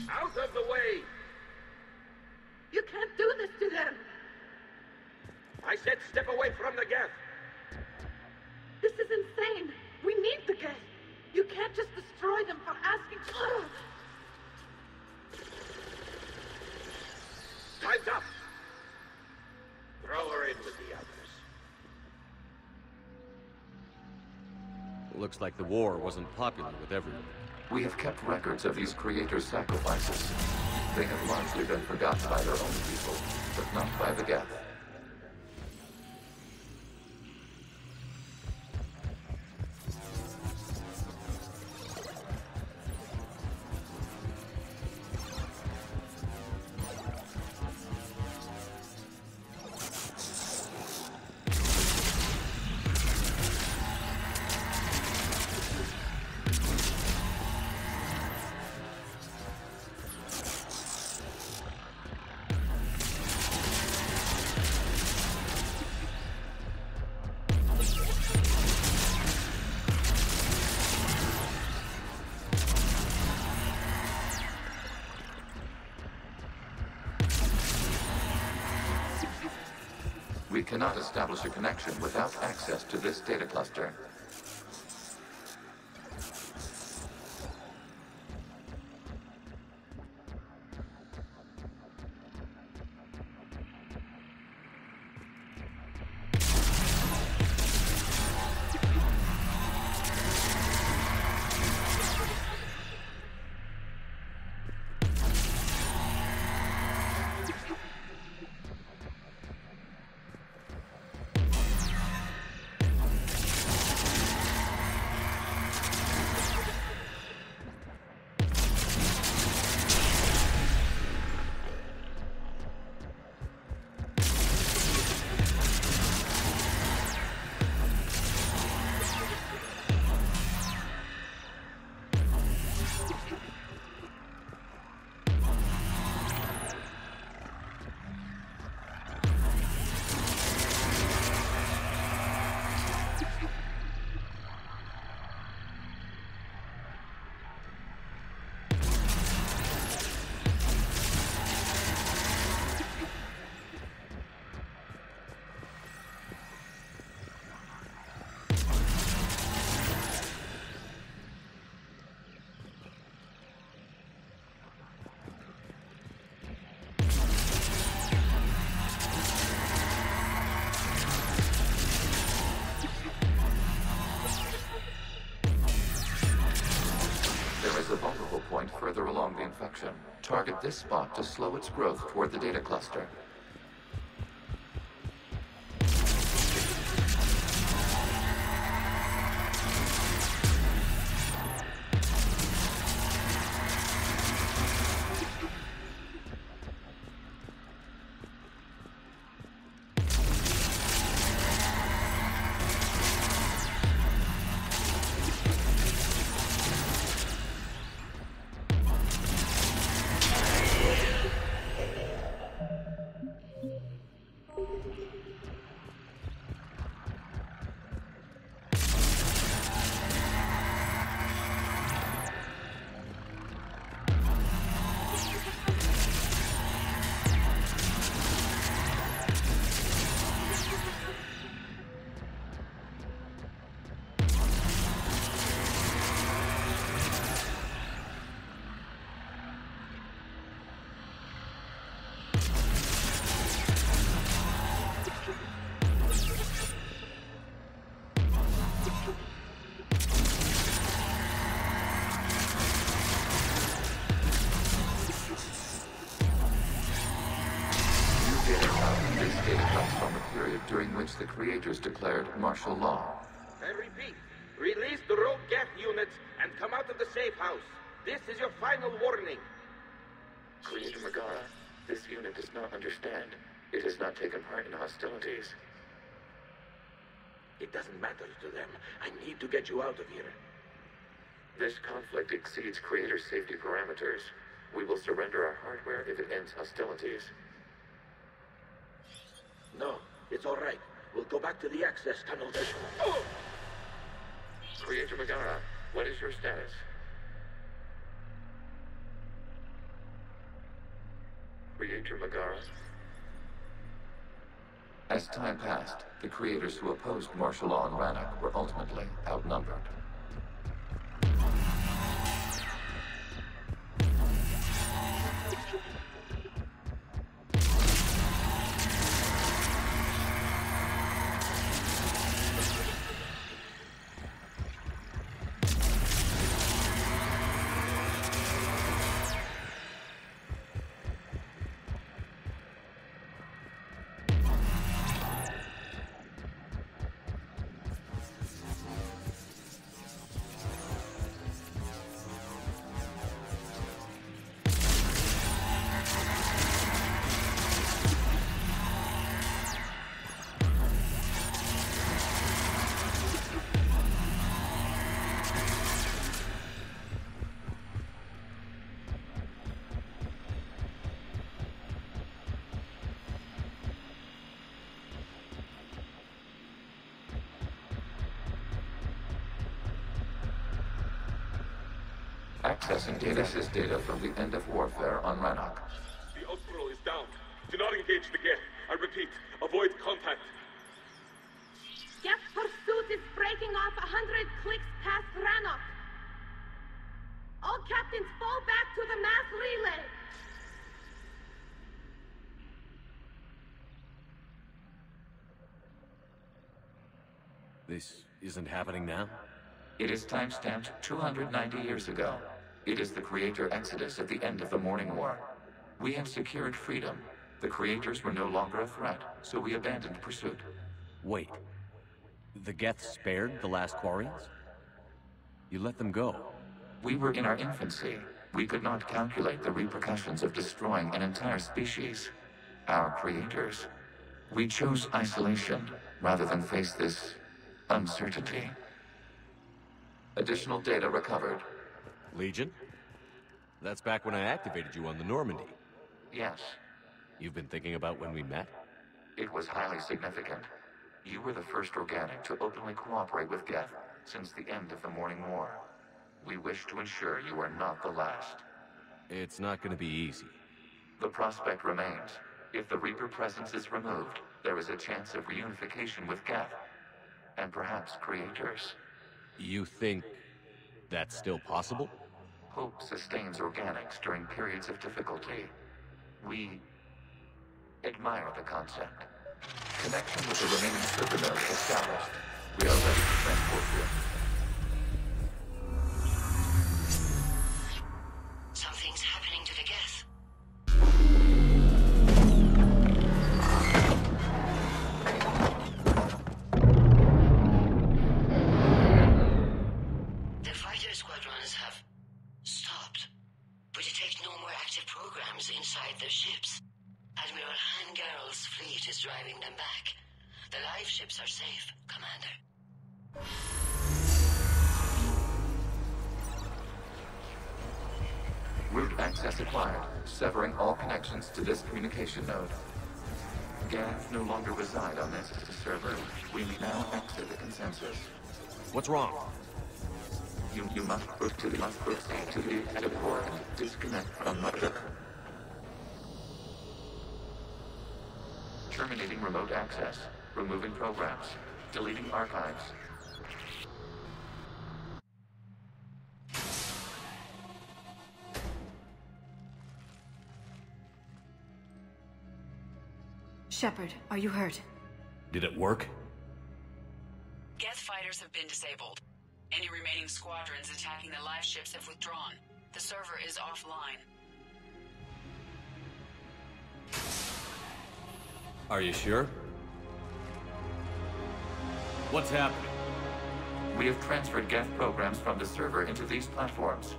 Out of the way! You can't do this to them! I said step away from the gas! This is insane! We need the gas! You can't just destroy them for asking... Time's up! Throw her in with the others. Looks like the war wasn't popular with everyone. We have kept records of these creators' sacrifices. They have largely been forgotten by their own people, but not by the Geth. cannot establish a connection without access to this data cluster. Further along the infection. Target this spot to slow its growth toward the data cluster. During which the creators declared martial law. I repeat, release the rogue Geth units and come out of the safe house. This is your final warning. Creator Megara, this unit does not understand. It has not taken part in hostilities. It doesn't matter to them. I need to get you out of here. This conflict exceeds Creator's safety parameters. We will surrender our hardware if it ends hostilities. No. It's all right. We'll go back to the access tunnel. Creator Megara, what is your status? Creator Megara? As time passed, the creators who opposed martial law in Rannoch were ultimately outnumbered. Accessing data. This is data from the end of warfare on Rannoch. The Outpro is down. Do not engage the Geth. I repeat, avoid contact. Geth pursuit is breaking off 100 clicks past Rannoch. All captains fall back to the mass relay. This isn't happening now? It is timestamped 290 years ago. It is the Creator Exodus at the end of the Morning War. We have secured freedom. The Creators were no longer a threat, so we abandoned pursuit. Wait. The Geth spared the last Quarians? You let them go. We were in our infancy. We could not calculate the repercussions of destroying an entire species. Our creators. We chose isolation rather than face this uncertainty. Additional data recovered. Legion? That's back when I activated you on the Normandy. Yes. You've been thinking about when we met? It was highly significant. You were the first organic to openly cooperate with Geth since the end of the Morning War. We wish to ensure you are not the last. It's not going to be easy. The prospect remains. If the Reaper presence is removed, there is a chance of reunification with Geth. And perhaps creators. You think that's still possible? Hope sustains organics during periods of difficulty. We admire the concept. Connection with the remaining server node established. We are ready to transport you. Something's happening to the Geth. The fighter squadrons have stopped, but detect no more active programs inside their ships. Admiral Hangarl's fleet is driving them back. The live ships are safe, Commander. Route access acquired, severing all connections to this communication node. Geth no longer reside on this server. We now exit the consensus. What's wrong? You must proceed to the exit port and disconnect from mother. Terminating remote access. Removing programs. Deleting archives. Shepard, are you hurt? Did it work? Geth fighters have been disabled. Any remaining squadrons attacking the live ships have withdrawn. The server is offline. Are you sure? What's happening? We have transferred Geth programs from the server into these platforms.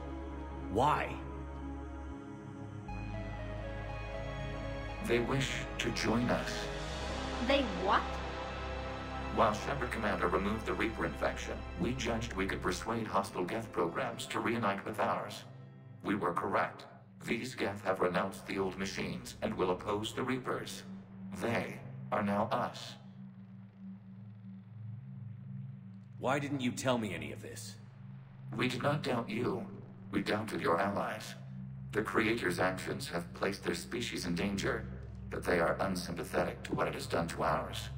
Why? They wish to join us. They what? While Shepard Commander removed the Reaper infection, we judged we could persuade hostile Geth programs to reunite with ours. We were correct. These Geth have renounced the old machines and will oppose the Reapers. They are now us. Why didn't you tell me any of this? We did not doubt you. We doubted your allies. The Creator's actions have placed their species in danger, but they are unsympathetic to what it has done to ours.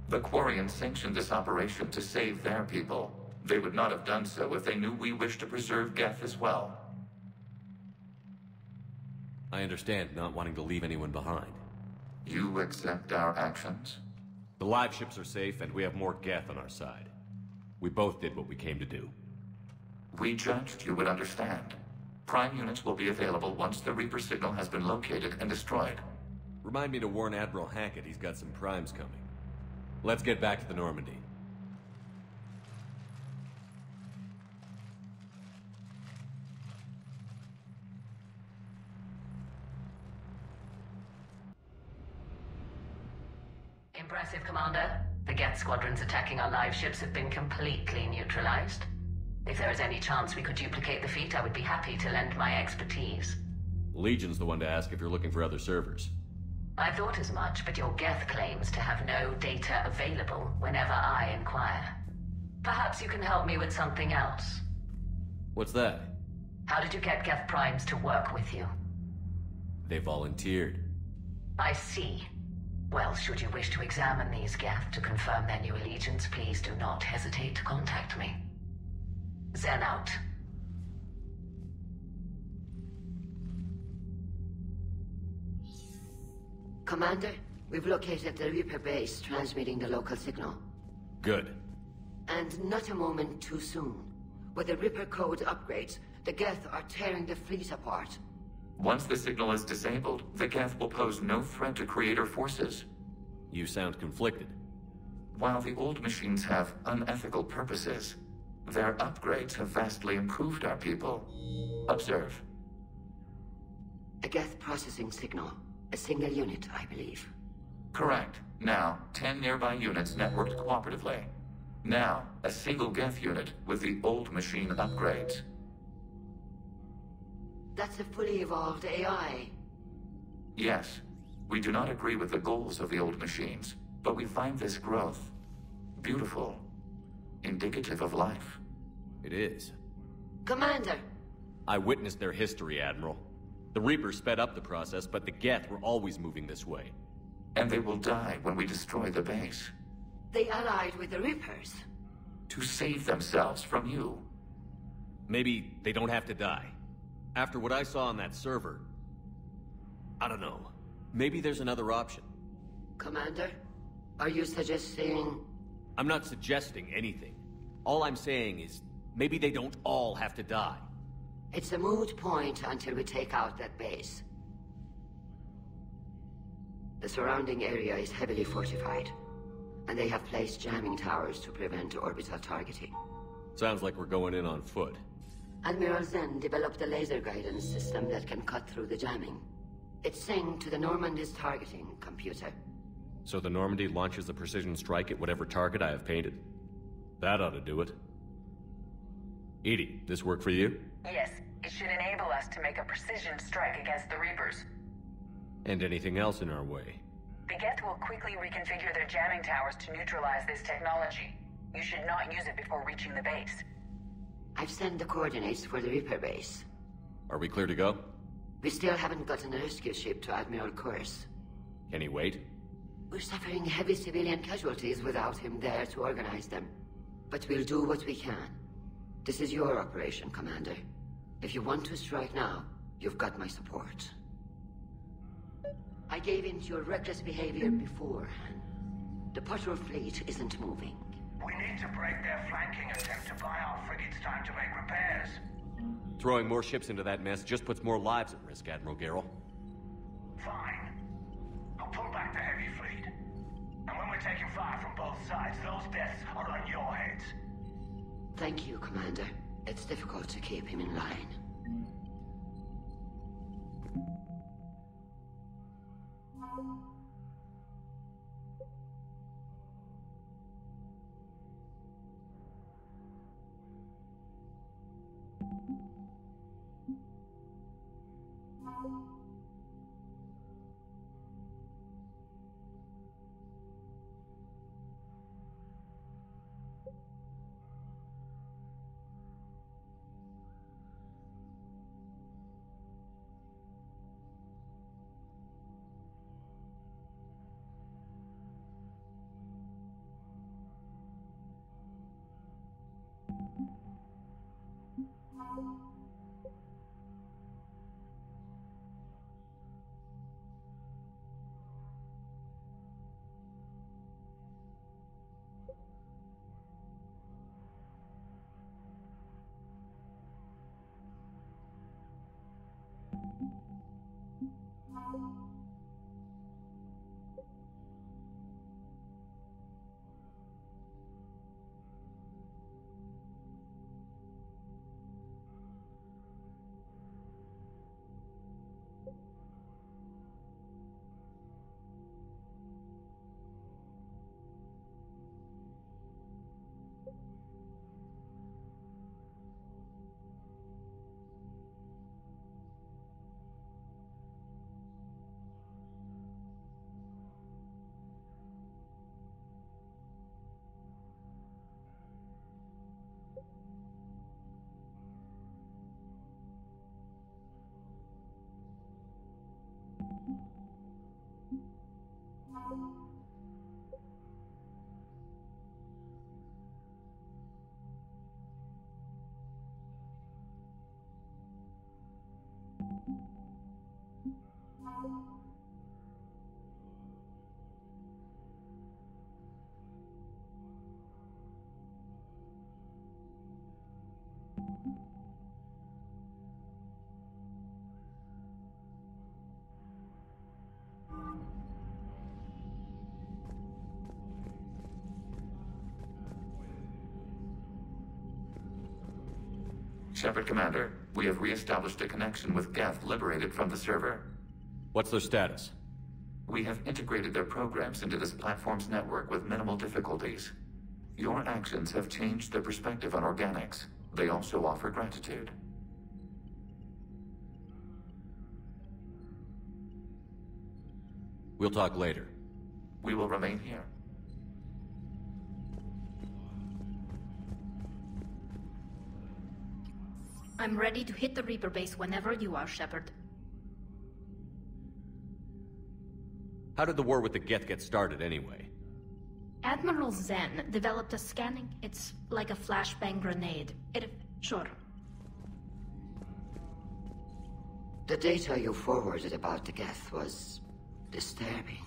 The Quarians sanctioned this operation to save their people. They would not have done so if they knew we wished to preserve Geth as well. I understand not wanting to leave anyone behind. You accept our actions? The live ships are safe, and we have more Geth on our side. We both did what we came to do. We judged you would understand. Prime units will be available once the Reaper signal has been located and destroyed. Remind me to warn Admiral Hackett he's got some primes coming. Let's get back to the Normandy. Impressive, Commander. The Geth squadrons attacking our live ships have been completely neutralized. If there is any chance we could duplicate the feat, I would be happy to lend my expertise. Legion's the one to ask if you're looking for other servers. I thought as much, but your Geth claims to have no data available whenever I inquire. Perhaps you can help me with something else. What's that? How did you get Geth Primes to work with you? They volunteered. I see. Well, should you wish to examine these, Gaff, to confirm their new allegiance, please do not hesitate to contact me. Zen out. Commander, we've located the Reaper base transmitting the local signal. Good. And not a moment too soon. With the Reaper code upgrades, the Geth are tearing the fleet apart. Once the signal is disabled, the Geth will pose no threat to Creator forces. You sound conflicted. While the old machines have unethical purposes, their upgrades have vastly improved our people. Observe. A Geth processing signal. A single unit, I believe. Correct. Now, 10 nearby units networked cooperatively. Now, a single Geth unit with the old machine upgrades. That's a fully evolved AI. Yes. We do not agree with the goals of the old machines, but we find this growth beautiful, indicative of life. It is. Commander! I witnessed their history, Admiral. The Reapers sped up the process, but the Geth were always moving this way. And they will die when we destroy the base. They allied with the Reapers. To save themselves from you. Maybe they don't have to die. After what I saw on that server, I don't know. Maybe there's another option. Commander, are you suggesting... I'm not suggesting anything. All I'm saying is, maybe they don't all have to die. It's a moot point until we take out that base. The surrounding area is heavily fortified, and they have placed jamming towers to prevent orbital targeting. Sounds like we're going in on foot. Admiral Zen developed a laser guidance system that can cut through the jamming. It's synced to the Normandy's targeting computer. So the Normandy launches a precision strike at whatever target I have painted? That ought to do it. Edie, this work for you? Yes, it should enable us to make a precision strike against the Reapers. And anything else in our way? The Geth will quickly reconfigure their jamming towers to neutralize this technology. You should not use it before reaching the base. I've sent the coordinates for the Reaper base. Are we clear to go? We still haven't gotten a rescue ship to Admiral Kurz. Can he wait? We're suffering heavy civilian casualties without him there to organize them. But we'll do what we can. This is your operation, Commander. If you want to strike now, you've got my support. I gave in to your reckless behavior before. The patrol fleet isn't moving. We need to break their flanking attempt to buy our frigates time to make repairs. Throwing more ships into that mess just puts more lives at risk, Admiral Garrel. Fine. I'll pull back the heavy fleet. And when we're taking fire from both sides, those deaths are on your heads. Thank you, Commander. It's difficult to keep him in line. Shepard Commander, we have re-established a connection with Geth liberated from the server. What's their status? We have integrated their programs into this platform's network with minimal difficulties. Your actions have changed their perspective on organics. They also offer gratitude. We'll talk later. We will remain here. I'm ready to hit the Reaper base whenever you are, Shepard. How did the war with the Geth get started, anyway? Admiral Zen developed a scanning... It's like a flashbang grenade. Sure. The data you forwarded about the Geth was disturbing.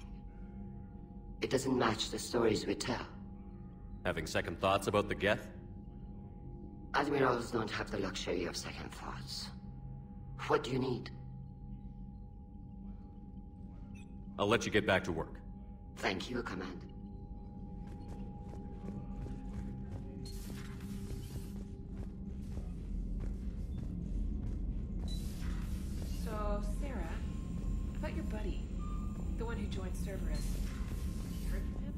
It doesn't match the stories we tell. Having second thoughts about the Geth? Admirals don't have the luxury of second thoughts. What do you need? I'll let you get back to work. Thank you, Commander. So, Sarah, about your buddy, the one who joined Cerberus. You heard from him?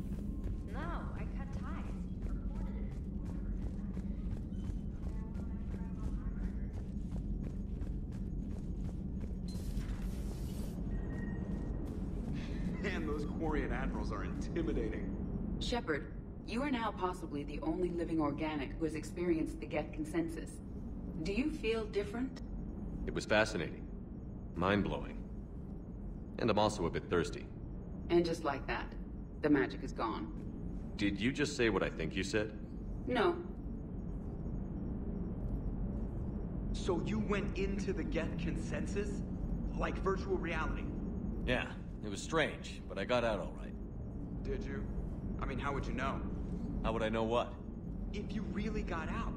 No, I cut ties. Man, those Quarian admirals are intimidating. Shepard, you are now possibly the only living organic who has experienced the Geth consensus. Do you feel different? It was fascinating. Mind-blowing. And I'm also a bit thirsty. And just like that, the magic is gone. Did you just say what I think you said? No. So you went into the Geth consensus? Like virtual reality? Yeah, it was strange, but I got out all right. Did you? I mean, how would you know? How would I know what? If you really got out.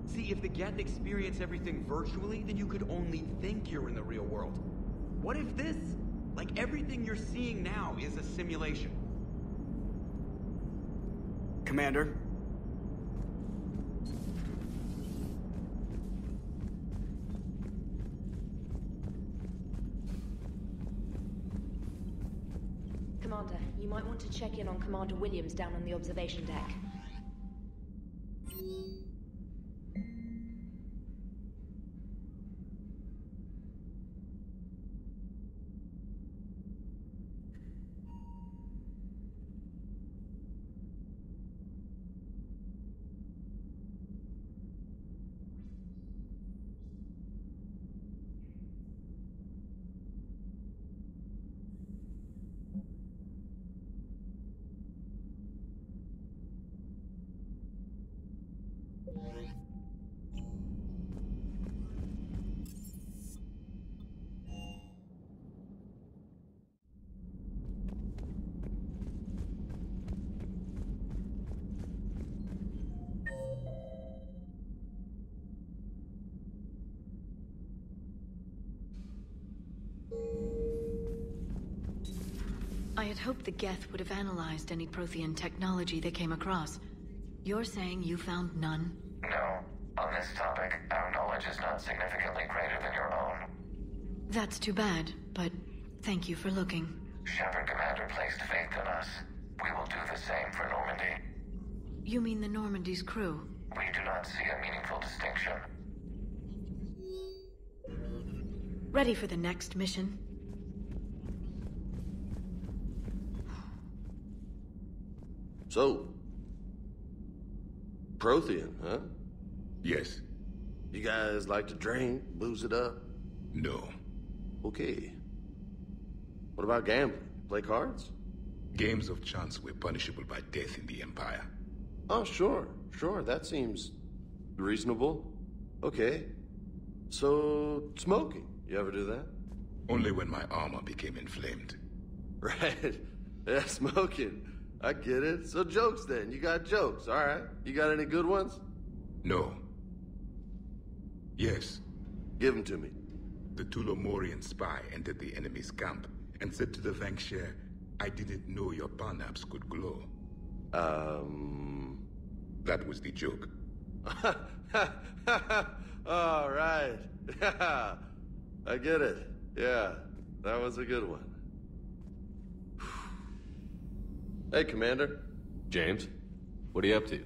See, if the Geth experience everything virtually, then you could only think you're in the real world. What if this, like everything you're seeing now, is a simulation? Commander? Commander, you might want to check in on Commander Williams down on the observation deck. I had hoped the Geth would have analyzed any Prothean technology they came across. You're saying you found none? No. On this topic, our knowledge is not significantly greater than your own. That's too bad, but thank you for looking. Shepard Commander placed faith in us. We will do the same for Normandy. You mean the Normandy's crew? We do not see a meaningful distinction. Ready for the next mission? So, Prothean, huh? Yes. You guys like to drink, booze it up? No. Okay. What about gambling? Play cards? Games of chance were punishable by death in the Empire. Oh, sure. That seems reasonable. Okay. So, smoking. You ever do that? Only when my armor became inflamed. Right. Yeah, smoking. I get it. So jokes then. You got jokes, all right. You got any good ones? No. Yes. Give them to me. The Tulomorian spy entered the enemy's camp and said to the Vanksher, I didn't know your parnaps could glow. That was the joke. All right. Yeah, I get it. Yeah, that was a good one. Hey, Commander. James, what are you up to?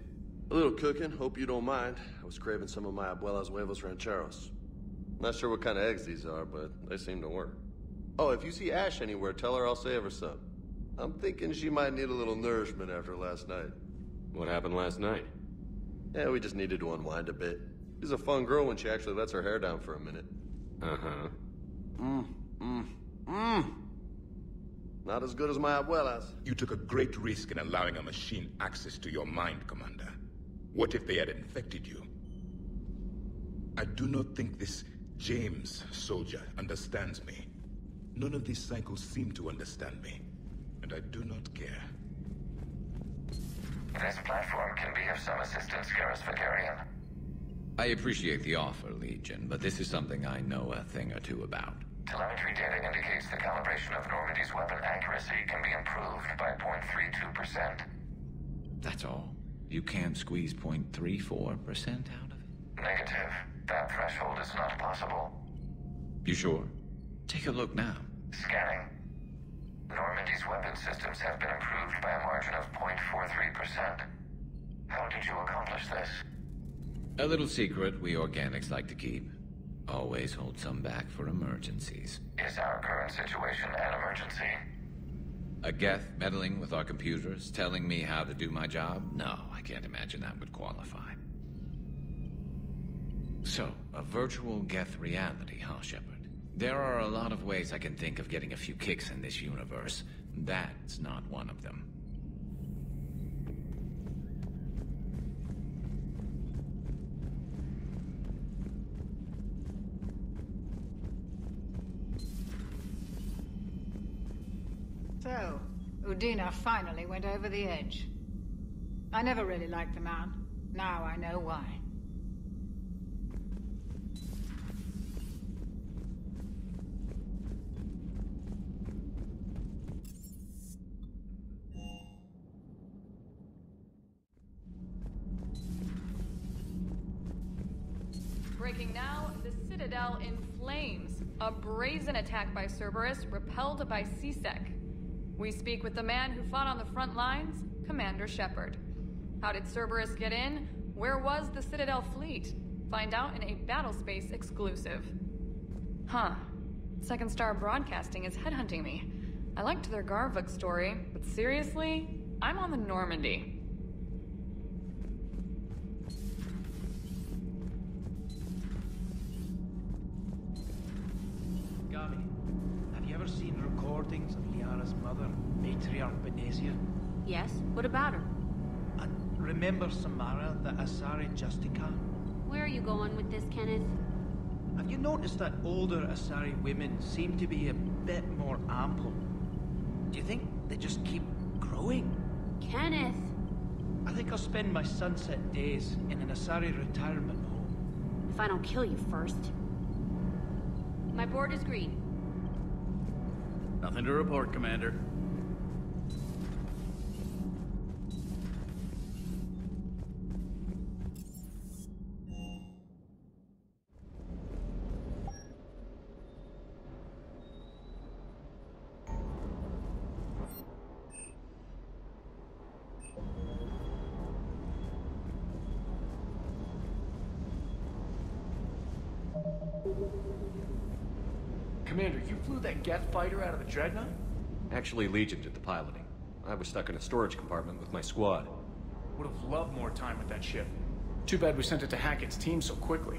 A little cooking, hope you don't mind. I was craving some of my abuela's huevos rancheros. Not sure what kind of eggs these are, but they seem to work. Oh, if you see Ash anywhere, tell her I'll save her some. I'm thinking she might need a little nourishment after last night. What happened last night? Yeah, we just needed to unwind a bit. She's a fun girl when she actually lets her hair down for a minute. Uh-huh. Not as good as my abuela's. You took a great risk in allowing a machine access to your mind, Commander. What if they had infected you? I do not think this James soldier understands me. None of these cycles seem to understand me, and I do not care. This platform can be of some assistance, Garrus Vakarian. I appreciate the offer, Legion, but this is something I know a thing or two about. Telemetry data indicates the calibration of Normandy's weapon accuracy can be improved by 0.32%. That's all? You can't squeeze 0.34% out of it? Negative. That threshold is not possible. You sure? Take a look now. Scanning. Normandy's weapon systems have been improved by a margin of 0.43%. How did you accomplish this? A little secret we organics like to keep. Always hold some back for emergencies. Is our current situation an emergency? A Geth meddling with our computers, telling me how to do my job? No, I can't imagine that would qualify. So, a virtual Geth reality, huh, Shepard? There are a lot of ways I can think of getting a few kicks in this universe. That's not one of them. So, Udina finally went over the edge. I never really liked the man. Now I know why. Breaking now, the Citadel in flames. A brazen attack by Cerberus, repelled by C-Sec. We speak with the man who fought on the front lines, Commander Shepard. How did Cerberus get in? Where was the Citadel fleet? Find out in a Battlespace exclusive. Huh. Second Star Broadcasting is headhunting me. I liked their Garvuk story, but seriously? I'm on the Normandy. Gabi, have you ever seen recordings of Liara's mother, Matriarch Benazir? Yes? What about her? And remember Samara, the Asari Justica? Where are you going with this, Kenneth? Have you noticed that older Asari women seem to be a bit more ample? Do you think they just keep growing? Kenneth! I think I'll spend my sunset days in an Asari retirement home. If I don't kill you first. My board is green. Nothing to report, Commander. Commander, you flew that Geth fighter out of the Dreadnought? Actually, Legion did the piloting. I was stuck in a storage compartment with my squad. Would have loved more time with that ship. Too bad we sent it to Hackett's team so quickly.